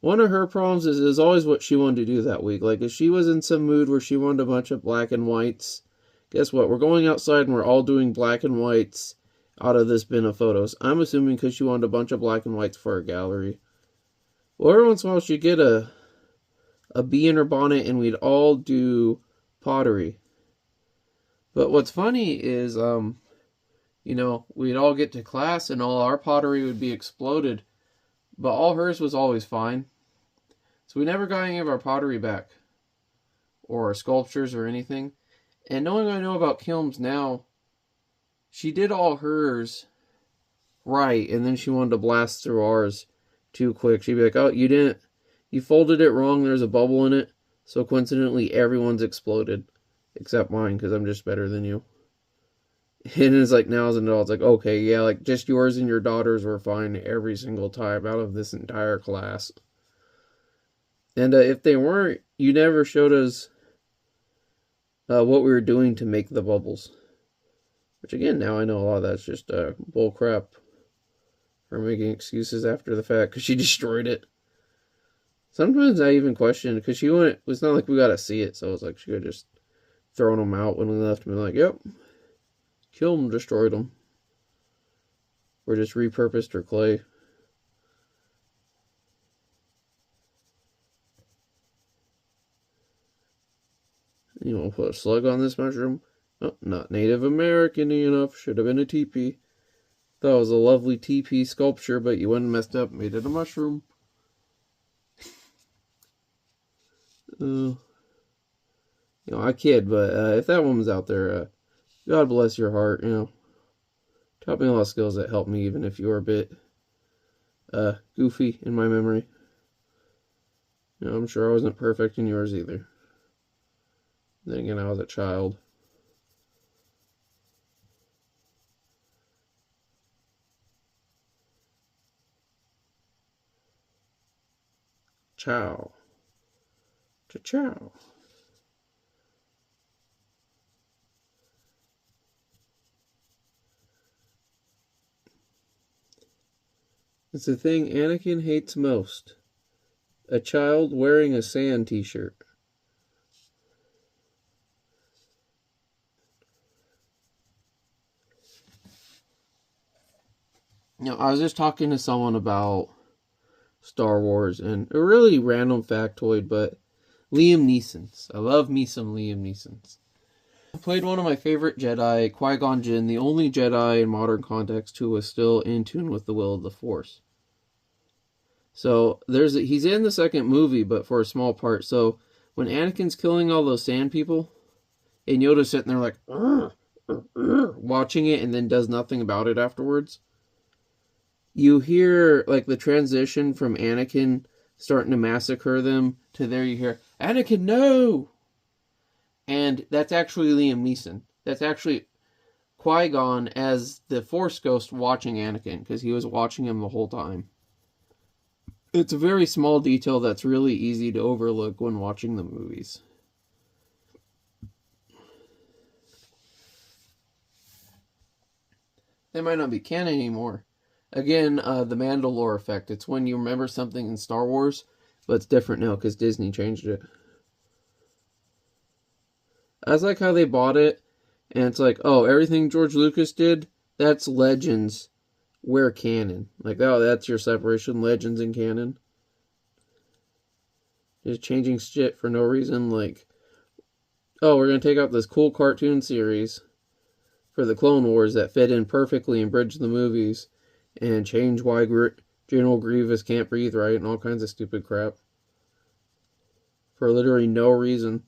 one of her problems is always what she wanted to do that week. Like, if she was in some mood where she wanted a bunch of black and whites, guess what? We're going outside and we're all doing black and whites out of this bin of photos. I'm assuming because she wanted a bunch of black and whites for her gallery. Well, every once in a while she'd get a bee in her bonnet and we'd all do pottery. But what's funny is, you know, we'd all get to class and all our pottery would be exploded. But all hers was always fine. So we never got any of our pottery back. Or our sculptures or anything. And knowing what I know about Kilms now, she did all hers right. And then she wanted to blast through ours too quick. She'd be like, oh, you folded it wrong. There's a bubble in it. So coincidentally, everyone's exploded. Except mine, because I'm just better than you. And it's like, now as an adult, it's like, okay, yeah, like, just yours and your daughters were fine every single time out of this entire class. And if they weren't, you never showed us what we were doing to make the bubbles. Which, again, now I know a lot of that's just bull crap. For making excuses after the fact, because she destroyed it. Sometimes I even question, because she went, it's not like we got to see it, so it's like she could have just thrown them out when we left and been like, yep. Killed them, destroyed them. Or just repurposed her clay. You want to put a slug on this mushroom? Oh, not Native American enough. Should have been a teepee. Thought it was a lovely TP sculpture, but you went and messed up, made it a mushroom. I kid, but if that woman's out there, God bless your heart. Taught me a lot of skills that helped me, even if you were a bit goofy in my memory. I'm sure I wasn't perfect in yours either. Then again, I was a child. Ciao. Ciao. It's the thing Anakin hates most. A child wearing a sand t-shirt. I was just talking to someone about Star Wars, and a really random factoid, but Liam Neeson's. I love me some Liam Neeson's. I played one of my favorite Jedi, Qui-Gon Jinn, the only Jedi in modern context who was still in tune with the will of the Force. So he's in the second movie, but for a small part. So when Anakin's killing all those sand people, and Yoda's sitting there like watching it and then does nothing about it afterwards, you hear like the transition from Anakin starting to massacre them to there you hear, Anakin, no! And that's actually Liam Neeson. That's actually Qui-Gon as the Force Ghost watching Anakin, because he was watching him the whole time. It's a very small detail that's really easy to overlook when watching the movies. They might not be canon anymore. Again, the Mandalore effect. It's when you remember something in Star Wars, but it's different now because Disney changed it. I just like how they bought it, and it's like, oh, everything George Lucas did, that's Legends. We're canon. Like, oh, that's your separation, Legends and canon. Just changing shit for no reason, like, oh, we're going to take out this cool cartoon series for the Clone Wars that fit in perfectly and bridged the movies, and change why General Grievous can't breathe right and all kinds of stupid crap. For literally no reason.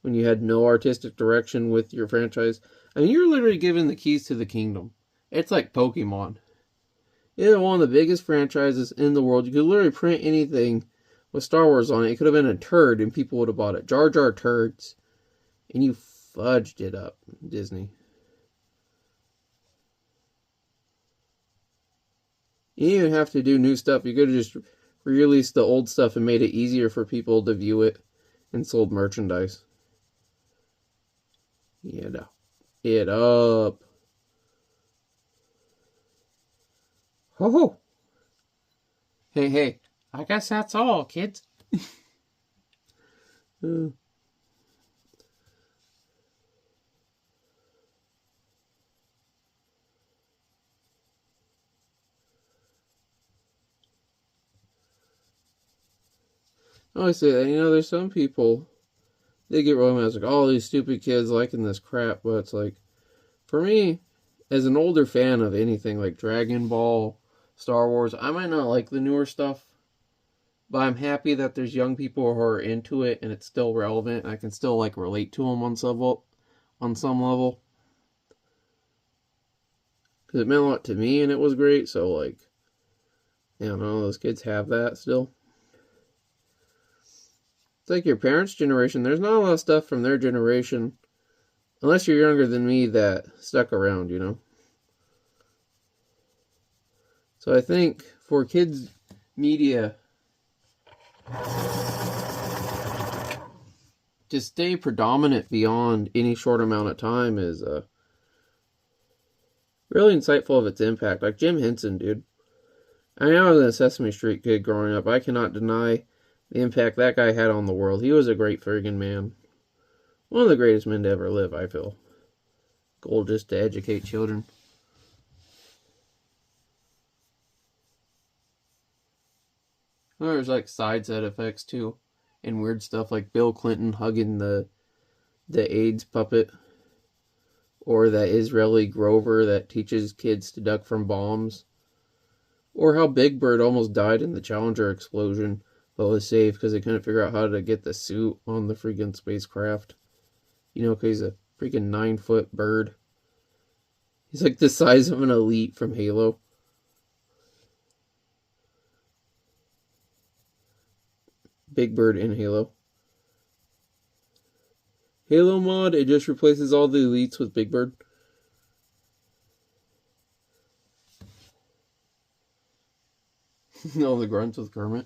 When you had no artistic direction with your franchise. I mean, you're literally given the keys to the kingdom. It's like Pokemon. It's one of the biggest franchises in the world. You could literally print anything with Star Wars on it. It could have been a turd and people would have bought it. Jar Jar turds. And you fudged it up, Disney. You didn't even have to do new stuff. You could have just re-released the old stuff and made it easier for people to view it and sold merchandise. It up. Ho ho. Hey. I guess that's all, kids. I always say that, there's some people, they get really mad, like, all these stupid kids liking this crap, but it's like, for me, as an older fan of anything like Dragon Ball, Star Wars, I might not like the newer stuff, but I'm happy that there's young people who are into it and it's still relevant and I can still like relate to them on some level. Because it meant a lot to me and it was great, so like, I don't know, those kids have that still. It's like your parents' generation, there's not a lot of stuff from their generation, unless you're younger than me, that stuck around, So I think for kids' media to stay predominant beyond any short amount of time is really insightful of its impact. Like Jim Henson, dude. I mean, I was a Sesame Street kid growing up. I cannot deny the impact that guy had on the world. He was a great friggin' man. One of the greatest men to ever live, I feel. Goal just to educate children. There's like side set effects too. And weird stuff like Bill Clinton hugging the AIDS puppet. or that Israeli Grover that teaches kids to duck from bombs, or how Big Bird almost died in the Challenger explosion, but was saved because they couldn't figure out how to get the suit on the freaking spacecraft. You know, because he's a freaking 9-foot bird. He's like the size of an elite from Halo. Big Bird in Halo. Halo mod, it just replaces all the elites with Big Bird. All the grunts with Kermit.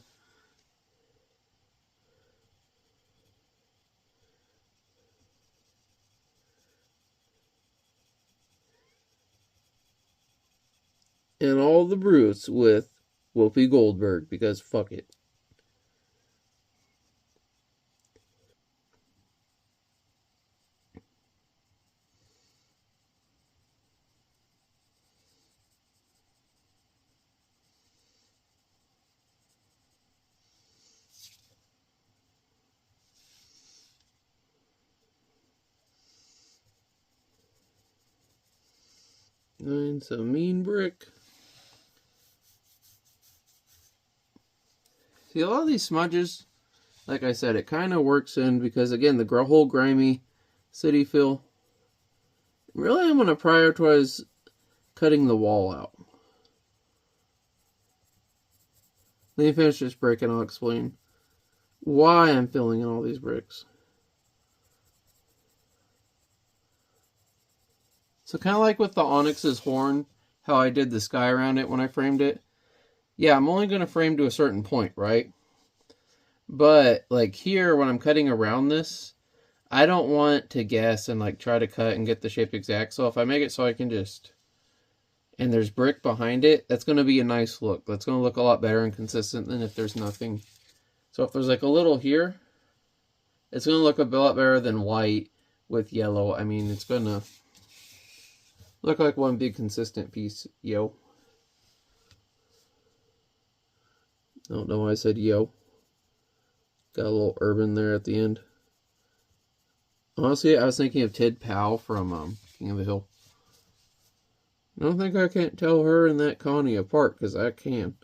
And all the brutes with Whoopi Goldberg, because fuck it. Nine's a mean brick. See, a lot of these smudges, like I said, it kind of works in because, again, the whole grimy city feel. Really, I'm going to prioritize cutting the wall out. Let me finish this brick and I'll explain why I'm filling in all these bricks. So kind of like with the Onyx's horn, how I did the sky around it when I framed it. Yeah, I'm only going to frame to a certain point, right? But like here, when I'm cutting around this, I don't want to guess and like try to cut and get the shape exact. So if I make it so I can just, and there's brick behind it, that's going to be a nice look. That's going to look a lot better and consistent than if there's nothing. So if there's like a little here, it's going to look a lot better than white with yellow. I mean, it's going to look like one big consistent piece, yo. I don't know why I said yo. Got a little urban there at the end. Honestly, I was thinking of Ted Powell from King of the Hill. I don't think I can't tell her and that Connie apart, because I can.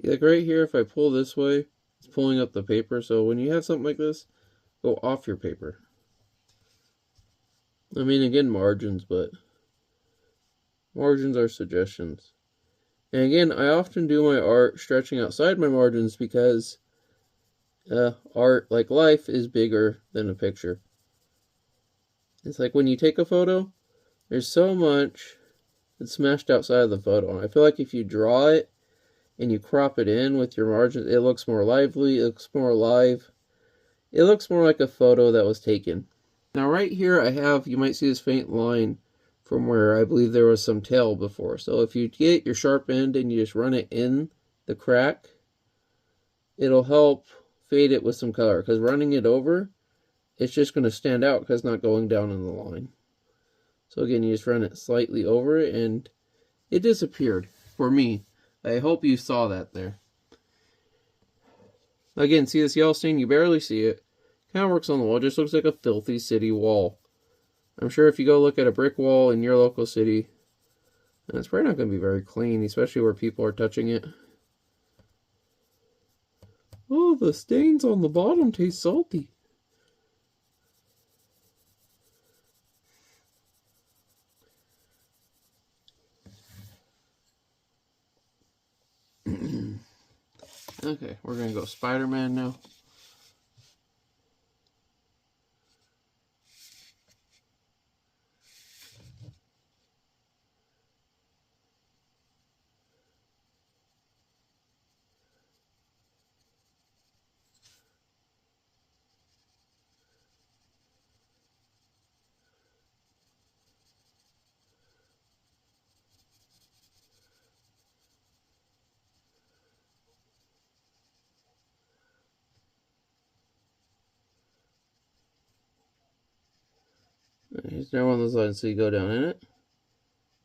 Like right here, if I pull this way, it's pulling up the paper. So when you have something like this, go off your paper. I mean, again, margins, but margins are suggestions. And again, I often do my art stretching outside my margins because art, like life, is bigger than a picture. It's like when you take a photo, there's so much that's smashed outside of the photo. And I feel like if you draw it, and you crop it in with your margins, it looks more lively, it looks more alive. It looks more like a photo that was taken. Now right here I have, you might see this faint line from where I believe there was some tail before. So if you get your sharp end and you just run it in the crack, it'll help fade it with some color. Because running it over, it's just going to stand out because it's not going down in the line. So again, you just run it slightly over it and it disappeared for me. I hope you saw that there. Again, see this yellow stain? You barely see it. Kind of works on the wall. It just looks like a filthy city wall. I'm sure if you go look at a brick wall in your local city, it's probably not going to be very clean, especially where people are touching it. Oh, the stains on the bottom taste salty. Okay, we're going to go Spider-Man now. Here's another one of those lines, so you go down in it,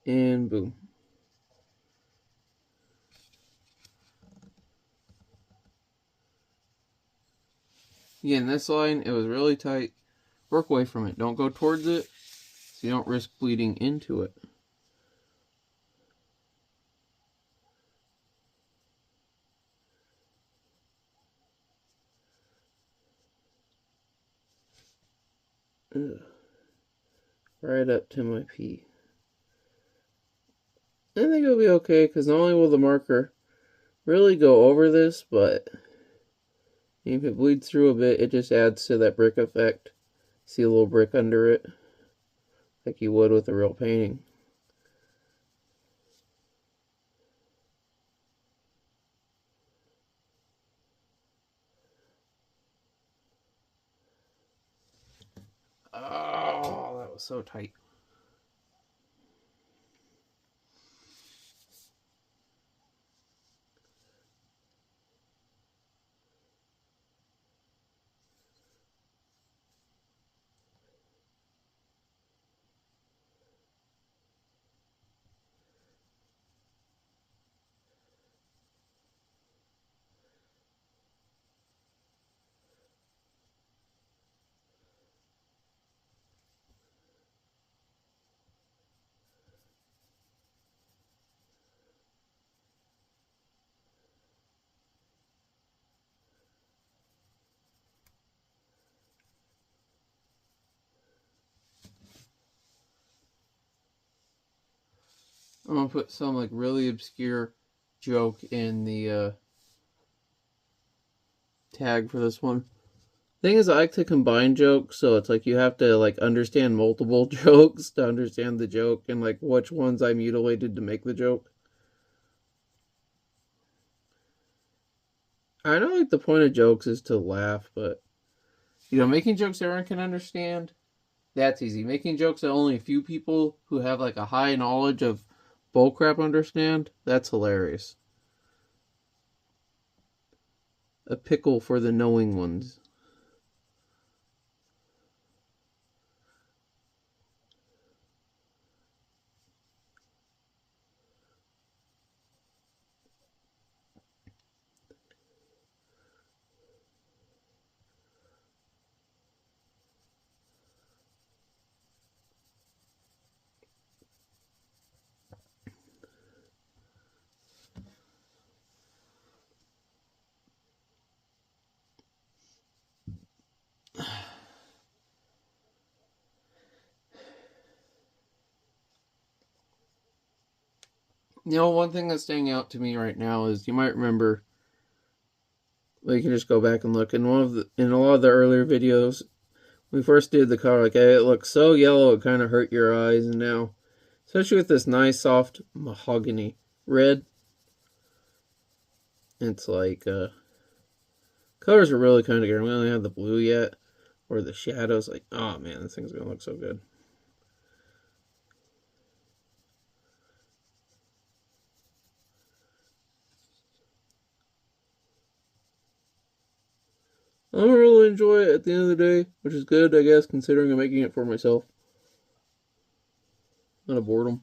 and boom. Again, this line, it was really tight. Work away from it. Don't go towards it, so you don't risk bleeding into it. Ugh. Right up to my P. I think it'll be okay, because not only will the marker really go over this, but if it bleeds through a bit, it just adds to that brick effect. See a little brick under it, like you would with a real painting. Oh, that was so tight. I'm gonna put some like really obscure joke in the tag for this one. Thing is, I like to combine jokes, so it's like you have to like understand multiple jokes to understand the joke, and like which ones I mutilated to make the joke. I know like the point of jokes is to laugh, but you know, making jokes everyone can understand, that's easy. Making jokes that only a few people who have like a high knowledge of bullcrap understand, that's hilarious. A pickle for the knowing ones. You know, one thing that's standing out to me right now is you might remember. Well, you can just go back and look in in a lot of the earlier videos. We first did the color, like it looked so yellow it kind of hurt your eyes, and now, especially with this nice soft mahogany red, it's like colors are really kind of good. We only have the blue yet, or the shadows. Like, oh man, this thing's gonna look so good. I don't really enjoy it at the end of the day, which is good, I guess, considering I'm making it for myself. Out of boredom.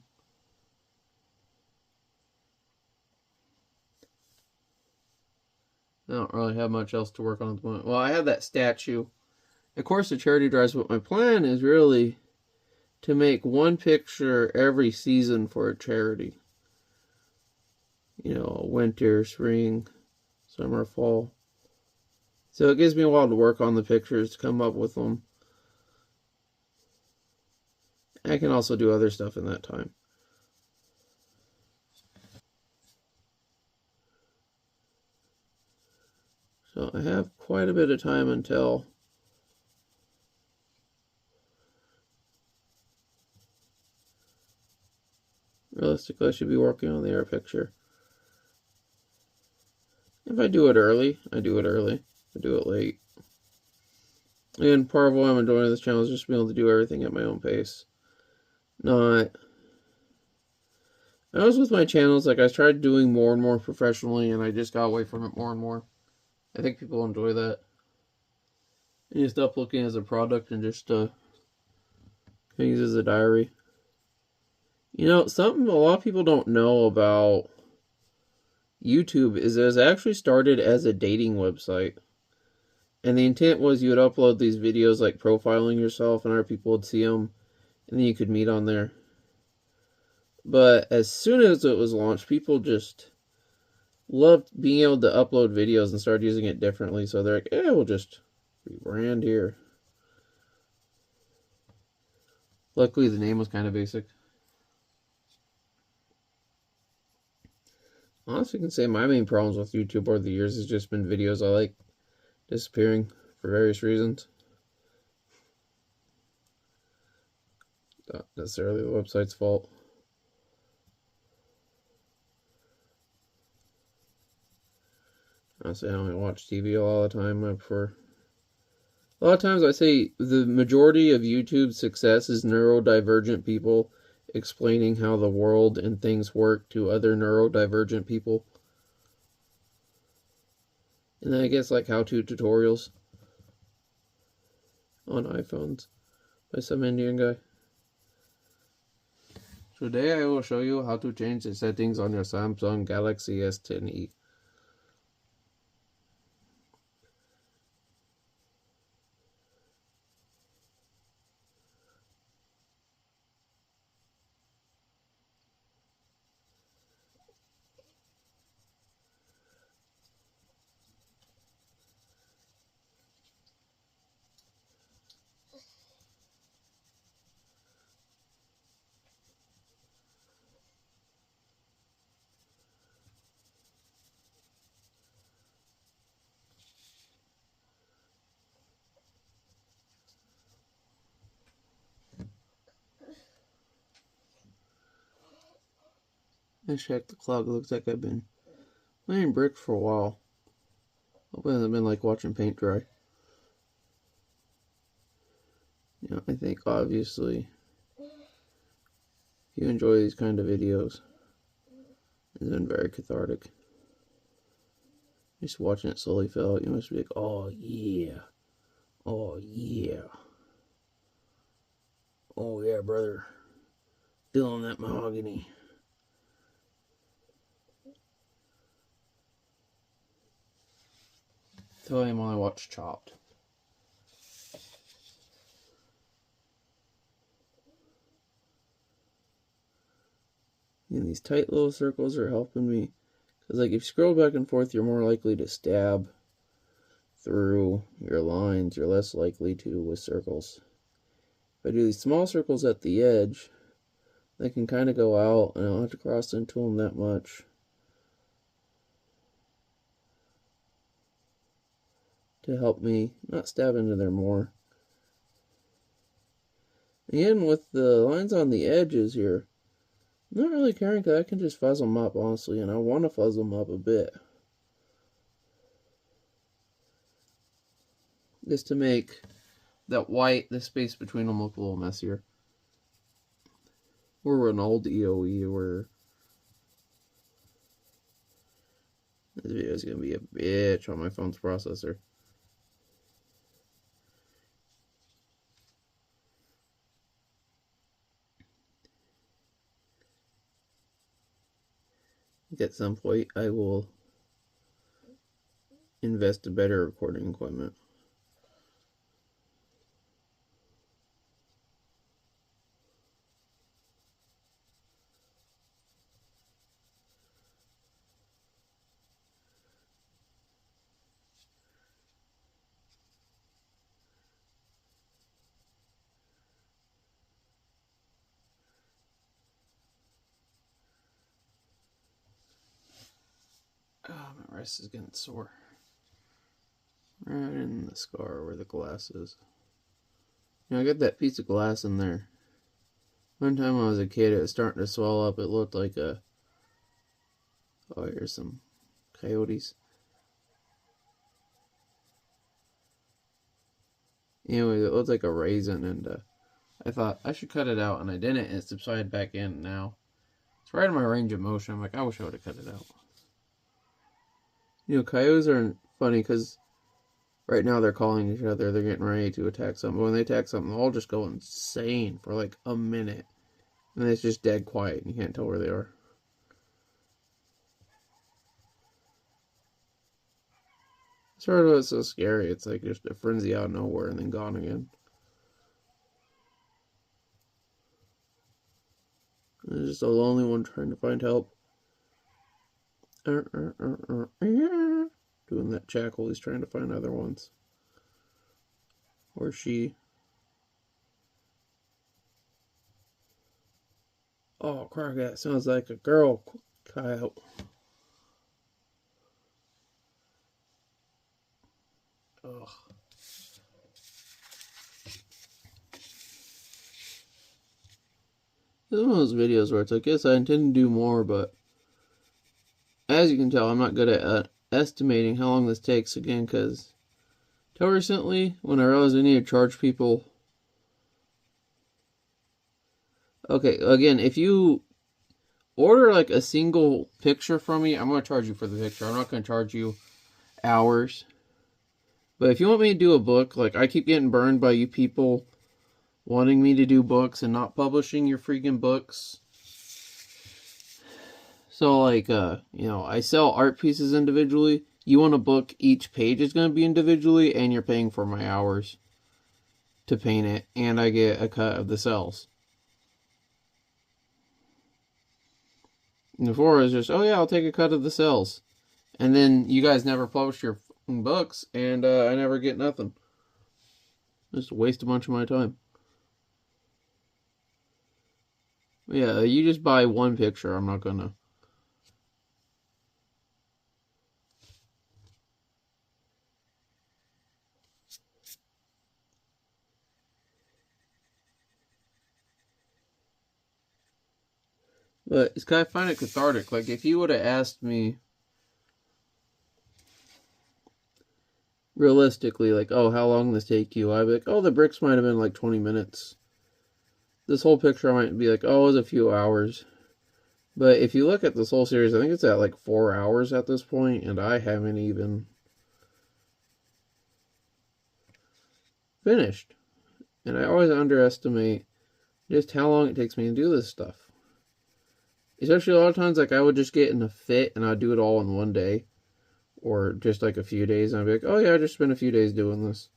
I don't really have much else to work on at the moment. Well, I have that statue. Of course, the charity drives, but my plan is really to make one picture every season for a charity. You know, winter, spring, summer, fall. So it gives me a while to work on the pictures, to come up with them. I can also do other stuff in that time. So I have quite a bit of time until realistically I should be working on the air picture. If I do it early, I do it early. If I do it late. And part of why I'm enjoying this channel is just being able to do everything at my own pace. Not... I was with my channels, like I tried doing more and more professionally, and I just got away from it more and more. I think people enjoy that. And you stop looking as a product and just Can use as a diary. You know, something a lot of people don't know about YouTube is it was actually started as a dating website. And the intent was you would upload these videos like profiling yourself and other people would see them. And then you could meet on there. But as soon as it was launched, people just loved being able to upload videos and started using it differently. So they're like, we'll just rebrand here. Luckily, the name was kind of basic. Honestly, I can say my main problems with YouTube over the years has just been videos I like disappearing for various reasons. Not necessarily the website's fault. Honestly, I don't watch TV a lot of the time. I prefer... A lot of times I say the majority of YouTube's success is neurodivergent people explaining how the world and things work to other neurodivergent people. And then I guess like how-to tutorials on iPhones by some Indian guy. Today I will show you how to change the settings on your Samsung Galaxy S10e. I checked the clock. It looks like I've been playing brick for a while. Hope it hasn't been like watching paint dry. You know, I think obviously if you enjoy these kind of videos, it's been very cathartic. Just watching it slowly fill out, you must be like, oh yeah. Oh yeah. Oh yeah, brother. Feeling that mahogany. Tell him while I watch Chopped. And these tight little circles are helping me. Because like if you scroll back and forth, you're more likely to stab through your lines. You're less likely to with circles. If I do these small circles at the edge, they can kind of go out and I don't have to cross into them that much. To help me not stab into there more. Again, with the lines on the edges here, I'm not really caring because I can just fuzz them up, honestly, and I want to fuzz them up a bit. Just to make that white, the space between them look a little messier. Or an old EOE where this video is going to be a bitch on my phone's processor. At some point, I will invest in better recording equipment. Oh, my wrist is getting sore. Right in the scar where the glass is. You know, I got that piece of glass in there. One time when I was a kid, it was starting to swell up. It looked like a... Oh, here's some coyotes. Anyway, it looked like a raisin, and I thought I should cut it out, and I didn't, and it subsided back in now. It's right in my range of motion. I'm like, I wish I would have cut it out. You know, coyotes are funny because Right now they're calling each other. They're getting ready to attack something. But when they attack something, they'll all just go insane for like a minute. And then it's just dead quiet and you can't tell where they are. Sort of what's so scary. It's like just a frenzy out of nowhere and then gone again. There's just a lonely one trying to find help. Doing that jackal, he's trying to find other ones. Or she. Oh, crap, that sounds like a girl coyote. Ugh. This is one of those videos where it's like, yes, I intend to do more, but as you can tell, I'm not good at estimating how long this takes again, because till recently, when I realized I need to charge people. Okay, again, if you order like a single picture from me, I'm going to charge you for the picture. I'm not going to charge you hours. But if you want me to do a book, like I keep getting burned by you people wanting me to do books and not publishing your freaking books. So like, I sell art pieces individually. You want a book, each page is going to be individually, and you're paying for my hours to paint it, and I get a cut of the sales. And before it was just, oh yeah, I'll take a cut of the sales. And then you guys never publish your books, and I never get nothing. Just waste a bunch of my time. Yeah, you just buy one picture. I'm not gonna. But it's kind of find it cathartic. Like if you would have asked me realistically, like, oh, how long this take you? I'd be like, oh, the bricks might have been like 20 minutes. This whole picture might be like, oh, it was a few hours. But if you look at this whole series, I think it's at like 4 hours at this point, and I haven't even finished. And I always underestimate just how long it takes me to do this stuff. Especially a lot of times, like, I would just get in a fit and I'd do it all in one day. Or just like a few days, and I'd be like, oh yeah, I just spent a few days doing this.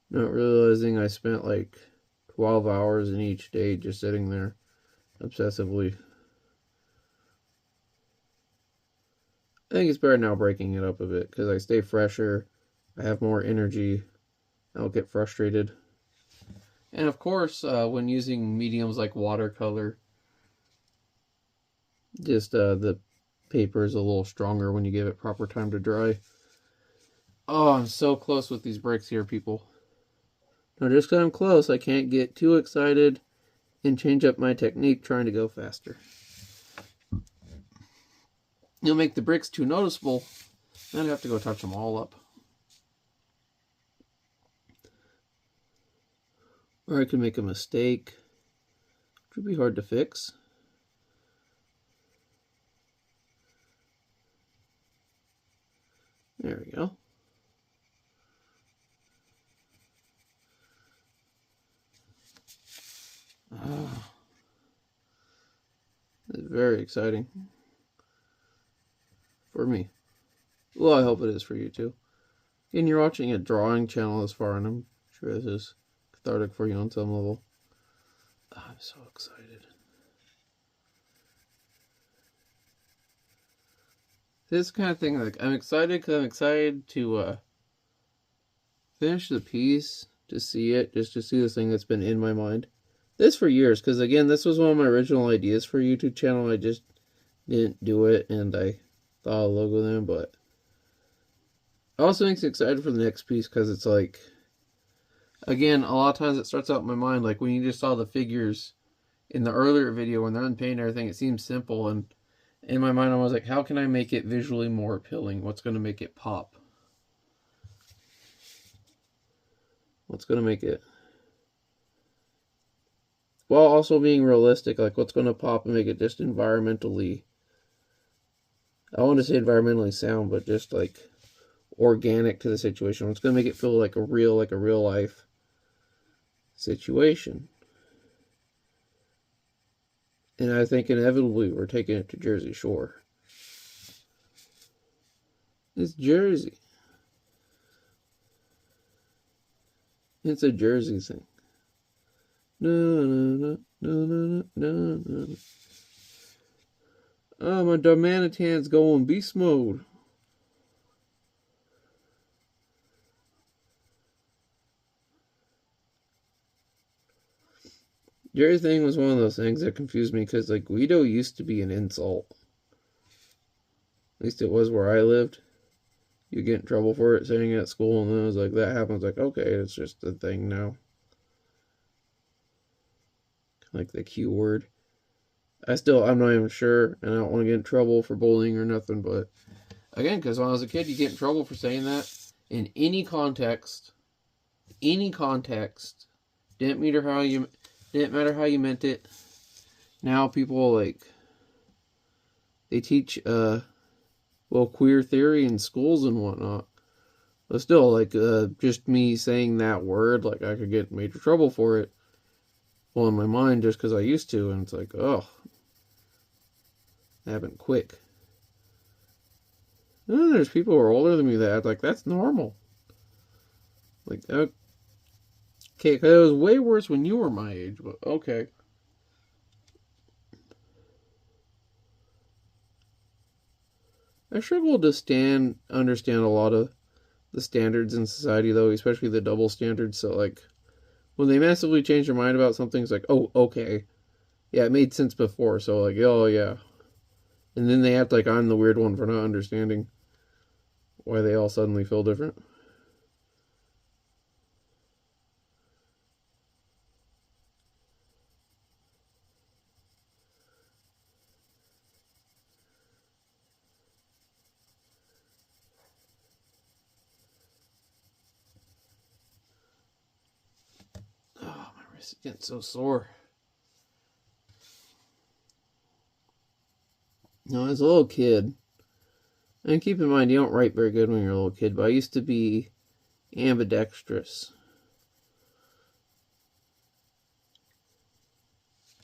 Not realizing I spent like 12 hours in each day just sitting there obsessively. I think it's better now breaking it up a bit because I stay fresher, I have more energy, I don't get frustrated. And of course, when using mediums like watercolor, just the paper is a little stronger when you give it proper time to dry. Oh, I'm so close with these bricks here, people. Now, just because I'm close, I can't get too excited and change up my technique trying to go faster. You'll make the bricks too noticeable, then I have to go touch them all up. Or I could make a mistake, which would be hard to fix. There we go. It's very exciting for me. Well, I hope it is for you too. And you're watching a drawing channel this far, and I'm sure this is cathartic for you on some level. Oh, I'm so excited. This kind of thing, like, I'm excited because I'm excited to finish the piece, to see it, just to see this thing that's been in my mind. This for years, because again, this was one of my original ideas for a YouTube channel. I just didn't do it, and I thought of a logo then, but it also makes me excited for the next piece, because it's like, again, a lot of times it starts out in my mind, like when you just saw the figures in the earlier video, when they're unpainted and everything, it seems simple, and in my mind I was like, how can I make it visually more appealing? What's going to make it pop? What's going to make it... while also being realistic, like what's going to pop and make it just environmentally... I want to say environmentally sound, but just like organic to the situation. It's going to make it feel like a real life situation. And I think inevitably we're taking it to Jersey Shore. It's Jersey. It's a Jersey thing. No, no, no, no, no, no, no. Oh, my Darmanitan's going beast mode. Jerry thing was one of those things that confused me because, like, Guido used to be an insult. At least it was where I lived. You get in trouble for it saying it at school, and then it was like, that happens. Like, okay, it's just a thing now. Like the Q word. I'm not even sure, and I don't want to get in trouble for bullying or nothing, but again, because when I was a kid, you get in trouble for saying that in any context. Didn't matter how you meant it. Now people, like, they teach queer theory in schools and whatnot. But still, like, just me saying that word, like, I could get in major trouble for it. Well, in my mind, just because I used to, and it's like, oh, it happened quick. And then there's people who are older than me that act like that's normal. Like, okay, it was way worse when you were my age, but okay. I struggle to understand a lot of the standards in society, though, especially the double standards. So, like, when they massively change their mind about something, it's like, oh, okay. Yeah, it made sense before, so, like, oh, yeah. And then they act like I'm the weird one for not understanding why they all suddenly feel different. Oh, my wrist is getting so sore. No, as a little kid, and keep in mind, you don't write very good when you're a little kid, but I used to be ambidextrous.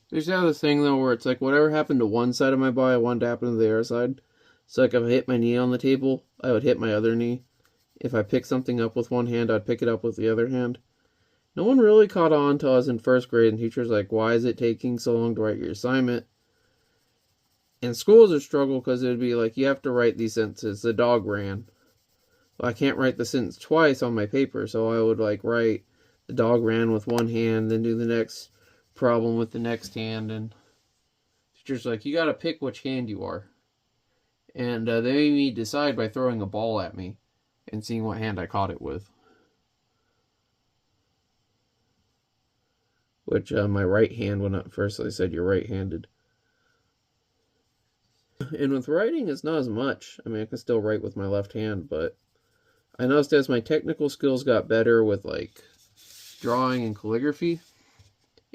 There's the other thing, though, where it's like whatever happened to one side of my body, I wanted to happen to the other side. So, like, if I hit my knee on the table, I would hit my other knee. If I pick something up with one hand, I'd pick it up with the other hand. No one really caught on till I was in first grade, and teachers like, why is it taking so long to write your assignment? And school was a struggle because it would be like, you have to write these sentences. The dog ran. Well, I can't write the sentence twice on my paper, so I would, like, write the dog ran with one hand, then do the next problem with the next hand, and teacher's like, you gotta pick which hand you are. And they made me decide by throwing a ball at me and seeing what hand I caught it with. Which, my right hand, when at first they said you're right-handed. And with writing, it's not as much. I mean, I can still write with my left hand, but I noticed as my technical skills got better with, like, drawing and calligraphy,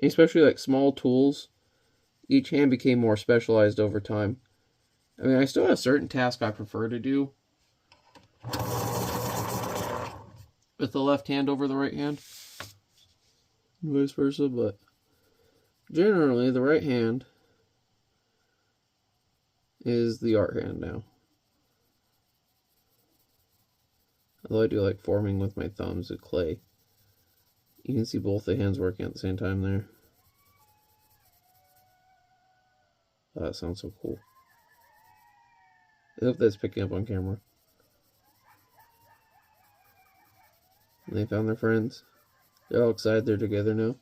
especially, like, small tools, each hand became more specialized over time. I mean, I still have certain tasks I prefer to do with the left hand over the right hand, and vice versa, but generally the right hand is the art hand now. Although I do like forming with my thumbs with clay. You can see both the hands working at the same time there. Oh, that sounds so cool. I hope that's picking up on camera. And they found their friends. They're all excited they're together now.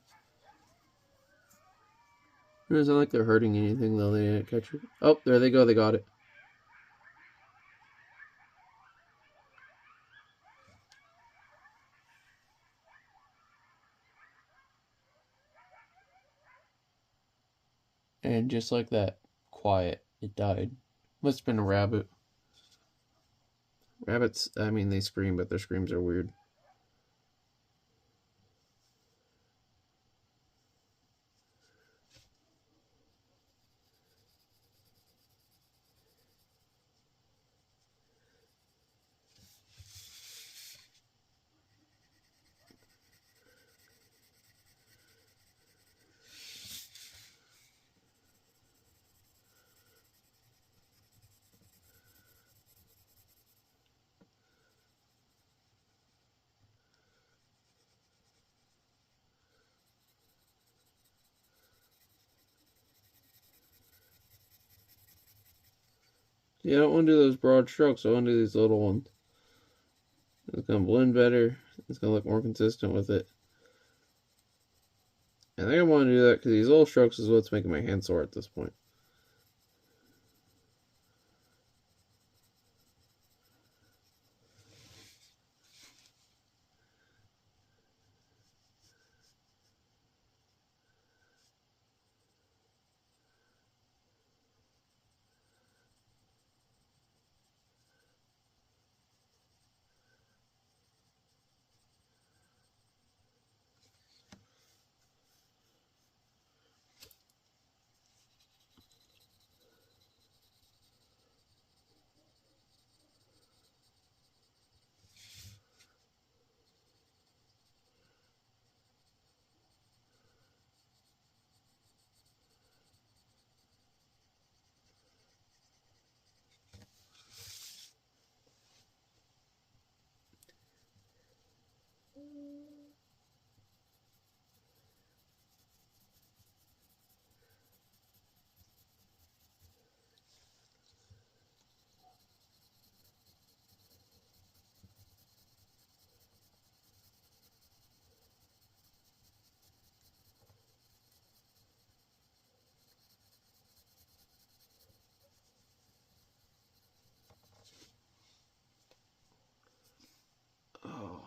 It doesn't sound like they're hurting anything, though. They didn't catch it. Oh, there they go. They got it. And just like that, quiet, it died. Must have been a rabbit. Rabbits, I mean, they scream, but their screams are weird. See, I don't want to do those broad strokes. I want to do these little ones. It's going to blend better. It's going to look more consistent with it. I think I want to do that because these little strokes is what's making my hand sore at this point. Oh.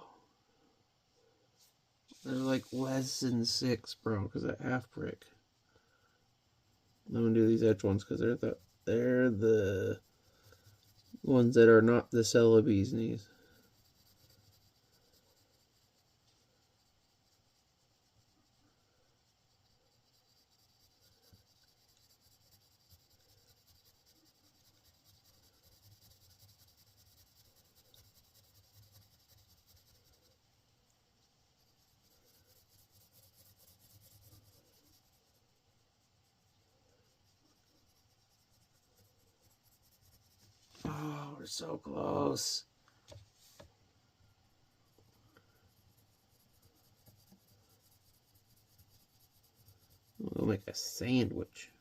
They're like less than 6, bro, because that half brick. I'm gonna do these edge ones because they're the ones that are not the Celebi's knees. Oh, we're so close. We'll make a sandwich.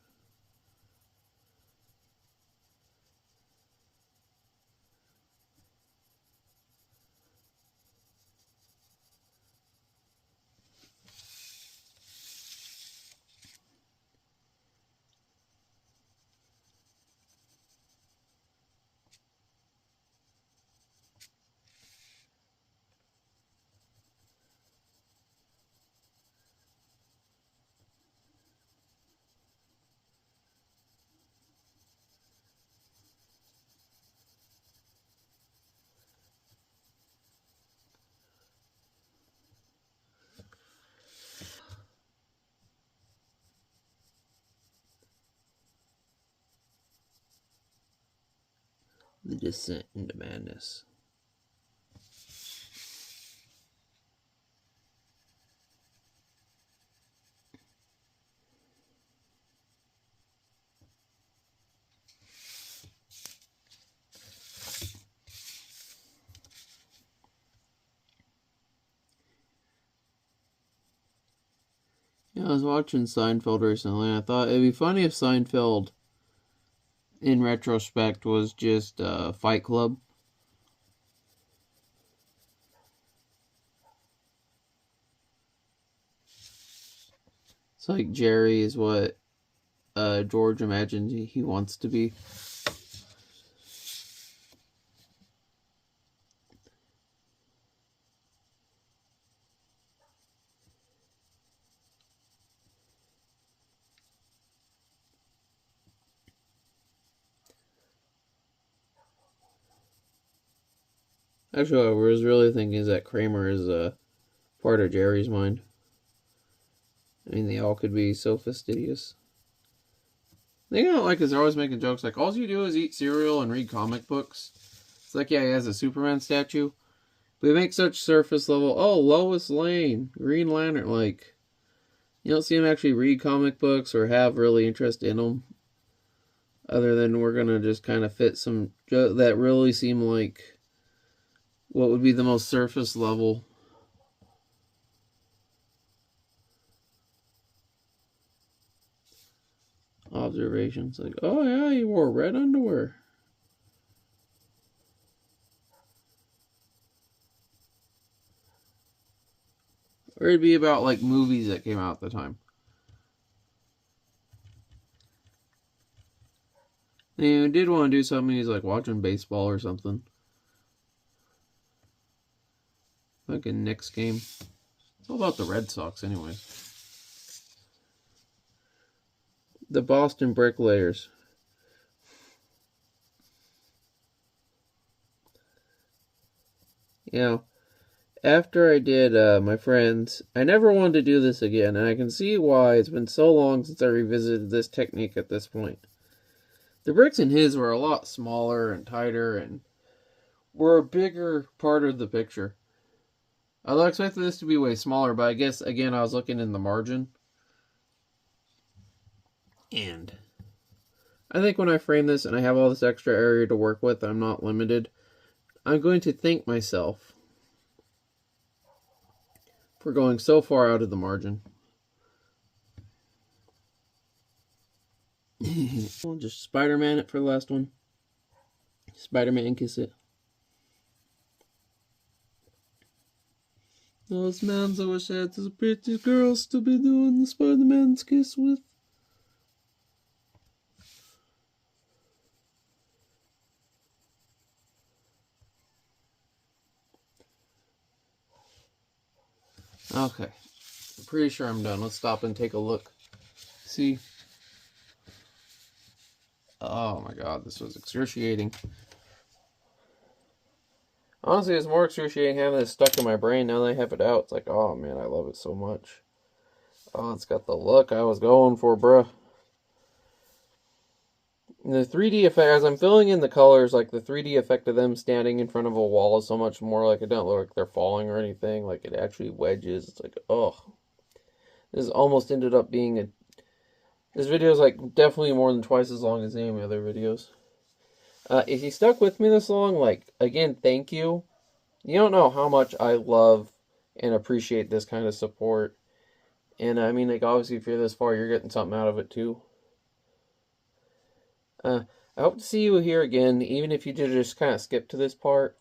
The descent into madness. Yeah, I was watching Seinfeld recently, and I thought it'd be funny if Seinfeld, in retrospect, was just Fight Club. It's like Jerry is what George imagined he wants to be. Actually, what I was really thinking is that Kramer is part of Jerry's mind. I mean, they all could be so fastidious. The thing I don't like is they're always making jokes like, all you do is eat cereal and read comic books. It's like, yeah, he has a Superman statue. But they make such surface level, oh, Lois Lane, Green Lantern, like, you don't see him actually read comic books or have really interest in them. Other than we're going to just kind of fit some that really seem like what would be the most surface level observations. Like, oh yeah, he wore red underwear. Or it'd be about like movies that came out at the time. And he did want to do something, he's like watching baseball or something. Like a Knicks game. It's all about the Red Sox anyways. The Boston Bricklayers. You know, after I did my friends, I never wanted to do this again, and I can see why. It's been so long since I revisited this technique at this point. The bricks in his were a lot smaller and tighter and were a bigger part of the picture. I expected this to be way smaller, but I guess, again, I was looking in the margin. And I think when I frame this and I have all this extra area to work with, I'm not limited, I'm going to thank myself for going so far out of the margin. We'll just Spider-Man it for the last one. Spider-Man kiss it. Those mans I wish I had the pretty girls to be doing the Spider-Man's kiss with. Okay. I'm pretty sure I'm done. Let's stop and take a look. See? Oh my god, this was excruciating. Honestly, it's more excruciating having this stuck in my brain now that I have it out. It's like, oh man, I love it so much. Oh, it's got the look I was going for, bruh. The 3D effect, as I'm filling in the colors, like the 3D effect of them standing in front of a wall is so much more like it doesn't look like they're falling or anything. Like it actually wedges. It's like, oh. This almost ended up being a... This video is like definitely more than twice as long as any of my other videos. If you stuck with me this long, like, again, thank you. You don't know how much I love and appreciate this kind of support. And I mean, like, obviously, if you're this far, you're getting something out of it, too. I hope to see you here again, even if you did just kind of skip to this part.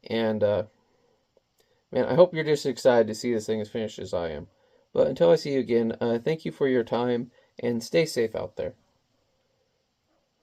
And, man, I hope you're just excited to see this thing as finished as I am. But until I see you again, thank you for your time, and stay safe out there.